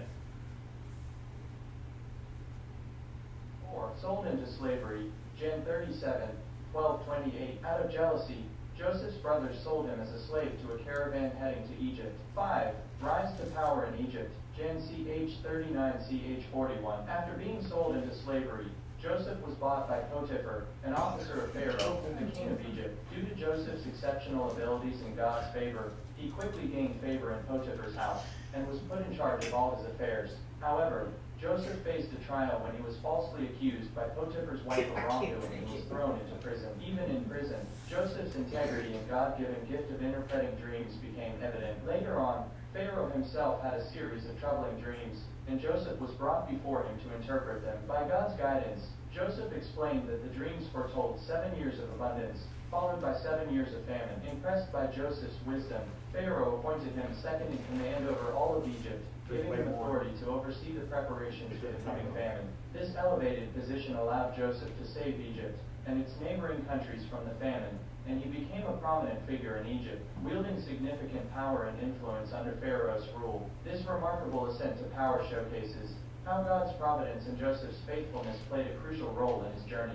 4. Sold into slavery. Gen 37, 1228. Out of jealousy, Joseph's brothers sold him as a slave to a caravan heading to Egypt. 5. Rise to power in Egypt. Gen CH 39, CH 41. After being sold into slavery, Joseph was bought by Potiphar, an officer of Pharaoh, the king of Egypt. Due to Joseph's exceptional abilities and God's favor, he quickly gained favor in Potiphar's house and was put in charge of all his affairs. However, Joseph faced a trial when he was falsely accused by Potiphar's wife of wrongdoing and was thrown into prison. Even in prison, Joseph's integrity and God-given gift of interpreting dreams became evident. Later on, Pharaoh himself had a series of troubling dreams, and Joseph was brought before him to interpret them. By God's guidance, Joseph explained that the dreams foretold 7 years of abundance, followed by 7 years of famine. Impressed by Joseph's wisdom, Pharaoh appointed him second in command over all of Egypt, giving him authority to oversee the preparations for the coming famine. This elevated position allowed Joseph to save Egypt and its neighboring countries from the famine, and he became a prominent figure in Egypt, wielding significant power and influence under Pharaoh's rule. This remarkable ascent to power showcases how God's providence and Joseph's faithfulness played a crucial role in his journey.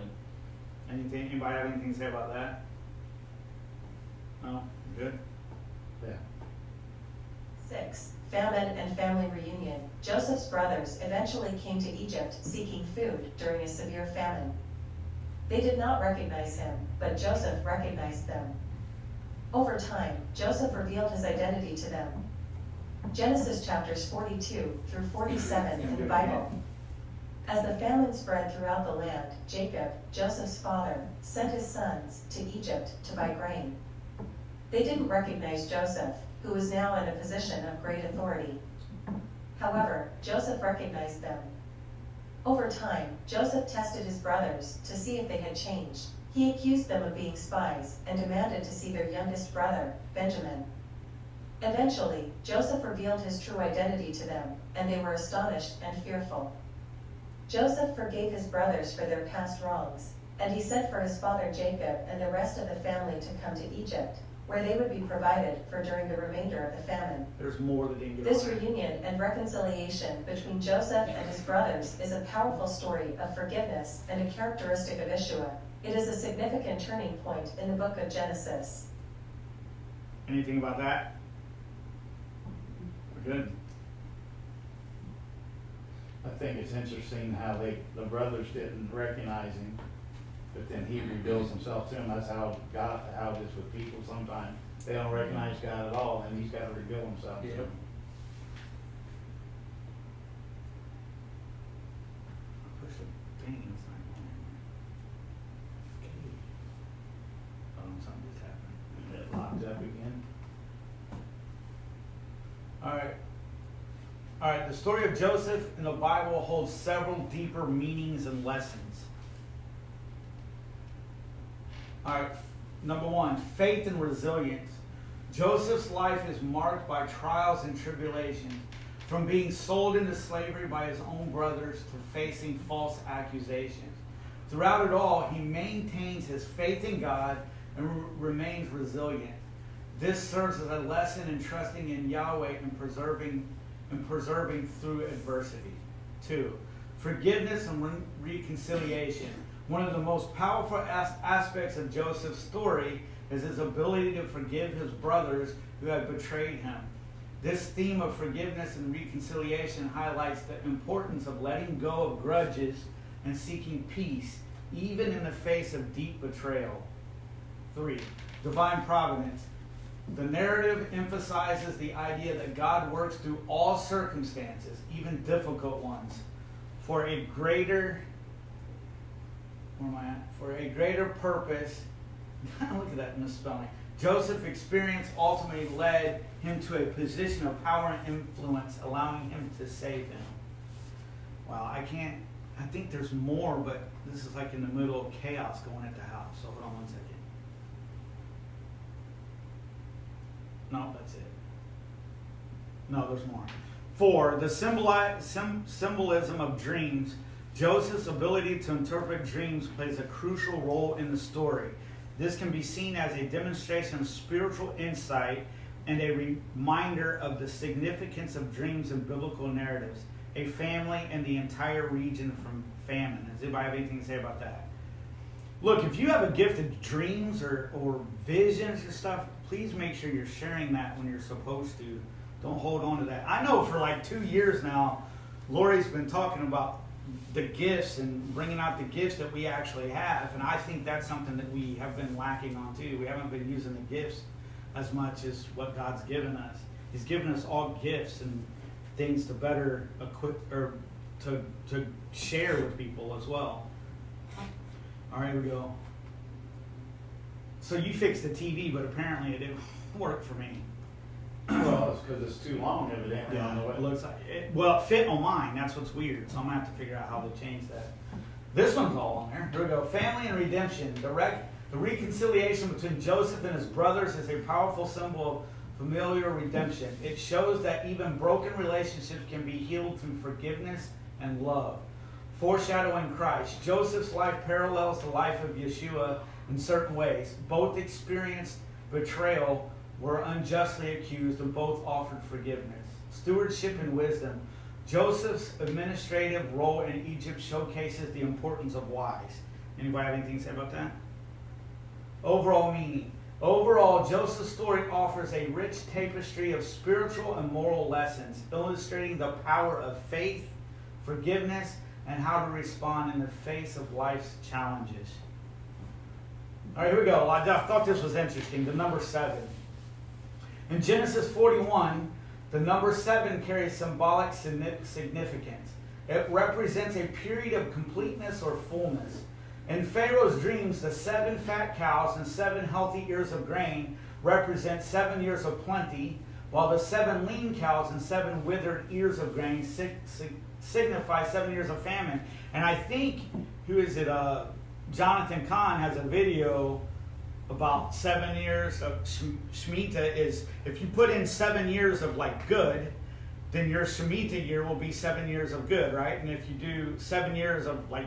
Anybody have anything to say about that? No? Good? Yeah. 6. Famine and family reunion. Joseph's brothers eventually came to Egypt seeking food during a severe famine. They did not recognize him, but Joseph recognized them. Over time, Joseph revealed his identity to them. Genesis chapters 42 through 47 in the Bible. As the famine spread throughout the land, Jacob, Joseph's father, sent his sons to Egypt to buy grain. They didn't recognize Joseph, who was now in a position of great authority. However, Joseph recognized them. Over time, Joseph tested his brothers to see if they had changed. He accused them of being spies and demanded to see their youngest brother, Benjamin. Eventually, Joseph revealed his true identity to them, and they were astonished and fearful. Joseph forgave his brothers for their past wrongs, and he sent for his father Jacob and the rest of the family to come to Egypt, where they would be provided for during the remainder of the famine. There's more that didn't get This on. reunion and reconciliation between Joseph and his brothers is a powerful story of forgiveness and a characteristic of Yeshua. It is a significant turning point in the book of Genesis. Anything about that? We're good? I think it's interesting how the brothers didn't recognize him, but then he reveals himself to them. That's how it is with people sometimes. They don't recognize God at all, and he's got to reveal himself to Yeah. them. Push the thing, it's not going anywhere. Okay. Something just happened. It locked up again. All right, the story of Joseph in the Bible holds several deeper meanings and lessons. All right, number one, faith and resilience. Joseph's life is marked by trials and tribulations, from being sold into slavery by his own brothers to facing false accusations. Throughout it all, he maintains his faith in God and remains resilient. This serves as a lesson in trusting in Yahweh and preserving through adversity. 2. Forgiveness and reconciliation. One of the most powerful aspects of Joseph's story is his ability to forgive his brothers who had betrayed him. This theme of forgiveness and reconciliation highlights the importance of letting go of grudges and seeking peace, even in the face of deep betrayal. 3. Divine providence. The narrative emphasizes the idea that God works through all circumstances, even difficult ones, for a greater purpose. Look at that misspelling. Joseph's experience ultimately led him to a position of power and influence, allowing him to save him. Wow, I think there's more, but this is like in the middle of chaos going at the house. So hold on one second. No, that's it. No, there's more. 4. The symbolism of dreams. Joseph's ability to interpret dreams plays a crucial role in the story. This can be seen as a demonstration of spiritual insight and a reminder of the significance of dreams in biblical narratives. A family and the entire region from famine. Does anybody have anything to say about that? Look, if you have a gift of dreams or visions or stuff, please make sure you're sharing that when you're supposed to. Don't hold on to that. I know for like 2 years now, Lori's been talking about the gifts and bringing out the gifts that we actually have. And I think that's something that we have been lacking on too. We haven't been using the gifts as much as what God's given us. He's given us all gifts and things to better equip or to share with people as well. All right, here we go. So you fixed the TV, but apparently it didn't work for me. Well, it's because it's too long, evidently. On the way. It looks like it. Well, it fit on mine. That's what's weird. So I'm gonna have to figure out how to change that. This one's all on there. Here we go. Family and redemption. The reconciliation between Joseph and his brothers is a powerful symbol of familial redemption. It shows that even broken relationships can be healed through forgiveness and love. Foreshadowing Christ. Joseph's life parallels the life of Yeshua in certain ways. Both experienced betrayal, were unjustly accused, and both offered forgiveness. Stewardship and wisdom. Joseph's administrative role in Egypt showcases the importance of wise. Anybody have anything to say about that? Overall meaning. Overall, Joseph's story offers a rich tapestry of spiritual and moral lessons, illustrating the power of faith, forgiveness, and how to respond in the face of life's challenges. All right, here we go. I thought this was interesting. The number 7. In Genesis 41, the number 7 carries symbolic significance. It represents a period of completeness or fullness. In Pharaoh's dreams, the 7 fat cows and 7 healthy ears of grain represent 7 years of plenty, while the 7 lean cows and 7 withered ears of grain signify 7 years of famine. And I think, Jonathan Kahn has a video about 7 years of Shemitah. Is if you put in 7 years of like good, then your Shemitah year will be 7 years of good, right? And if you do 7 years of like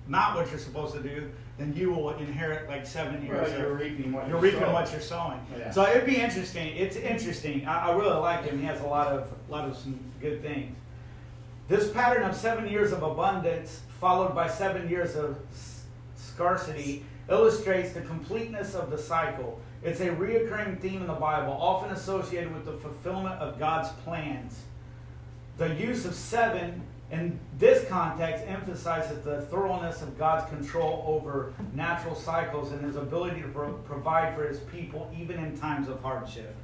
not what you're supposed to do, then you will inherit like 7 years. Well, you're reaping what you're sowing. Yeah. So it'd be interesting. It's interesting. I really like him. He has a lot of some good things. This pattern of 7 years of abundance followed by 7 years of scarcity illustrates the completeness of the cycle. It's a reoccurring theme in the Bible, often associated with the fulfillment of God's plans. The use of 7 in this context emphasizes the thoroughness of God's control over natural cycles and his ability to provide for his people even in times of hardship.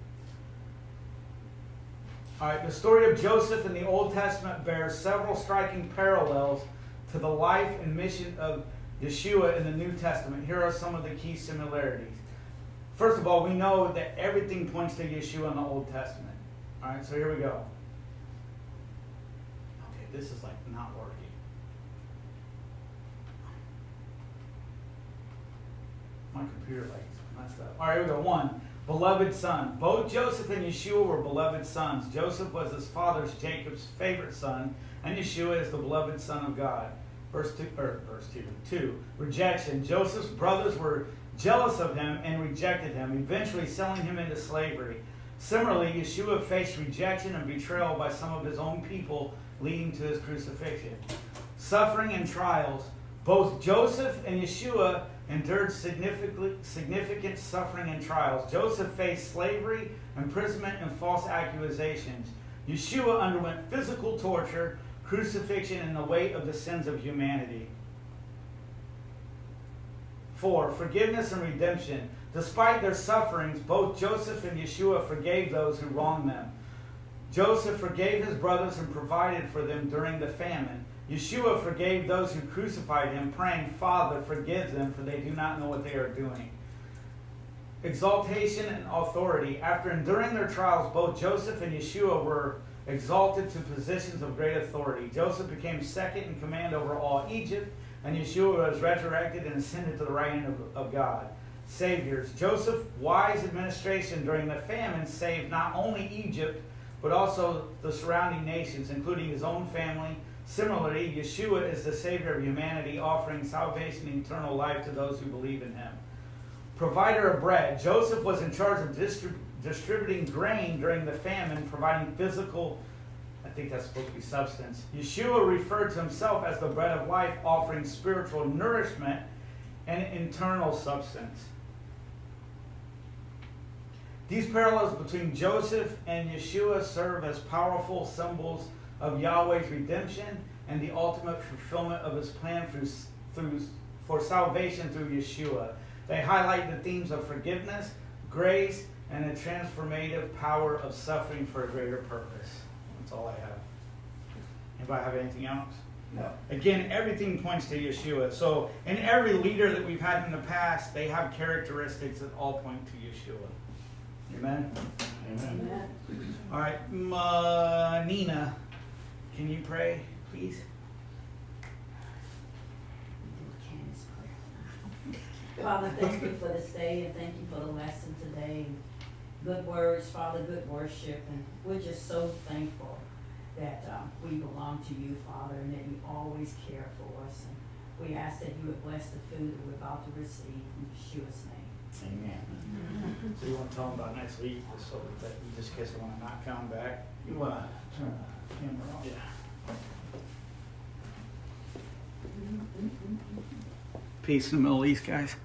All right, the story of Joseph in the Old Testament bears several striking parallels to the life and mission of Yeshua in the New Testament. Here are some of the key similarities. First of all, we know that everything points to Yeshua in the Old Testament. All right, so here we go. Okay, this is like not working. My computer like messed up. All right, here we go. 1. Beloved son. Both Joseph and Yeshua were beloved sons. Joseph was his father's, Jacob's, favorite son, and Yeshua is the beloved son of God. Verse 2. Rejection. Joseph's brothers were jealous of him and rejected him, eventually selling him into slavery. Similarly, Yeshua faced rejection and betrayal by some of his own people, leading to his crucifixion. Suffering and trials. Both Joseph and Yeshua endured significant suffering and trials. Joseph faced slavery, imprisonment, and false accusations. Yeshua underwent physical torture, crucifixion, and the weight of the sins of humanity. 4. Forgiveness and redemption. Despite their sufferings, both Joseph and Yeshua forgave those who wronged them. Joseph forgave his brothers and provided for them during the famine. Yeshua forgave those who crucified him, praying, Father, forgive them, for they do not know what they are doing. Exaltation and authority. After enduring their trials, both Joseph and Yeshua were exalted to positions of great authority. Joseph became second in command over all Egypt, and Yeshua was resurrected and ascended to the right hand of God. Saviors. Joseph's wise administration during the famine saved not only Egypt, but also the surrounding nations, including his own family. Similarly, Yeshua is the Savior of humanity, offering salvation and eternal life to those who believe in him. Provider of bread. Joseph was in charge of distributing grain during the famine, providing physical, I think that's supposed to be substance. Yeshua referred to himself as the bread of life, offering spiritual nourishment and internal substance. These parallels between Joseph and Yeshua serve as powerful symbols of Yahweh's redemption and the ultimate fulfillment of his plan for salvation through Yeshua. They highlight the themes of forgiveness, grace, and the transformative power of suffering for a greater purpose. That's all I have. Anybody have anything else? No. Again, everything points to Yeshua. So in every leader that we've had in the past, they have characteristics that all point to Yeshua. Amen? Amen. All right, Nina, can you pray, please? Father, thank you for this day, and thank you for the lesson today. Good words, Father, good worship, and we're just so thankful that we belong to you, Father, and that you always care for us. And we ask that you would bless the food that we're about to receive in Yeshua's name. Amen. So you want to tell them about next week, just so that just in case they want to not come back? You want to turn the camera on? Yeah. Peace in the Middle East, guys.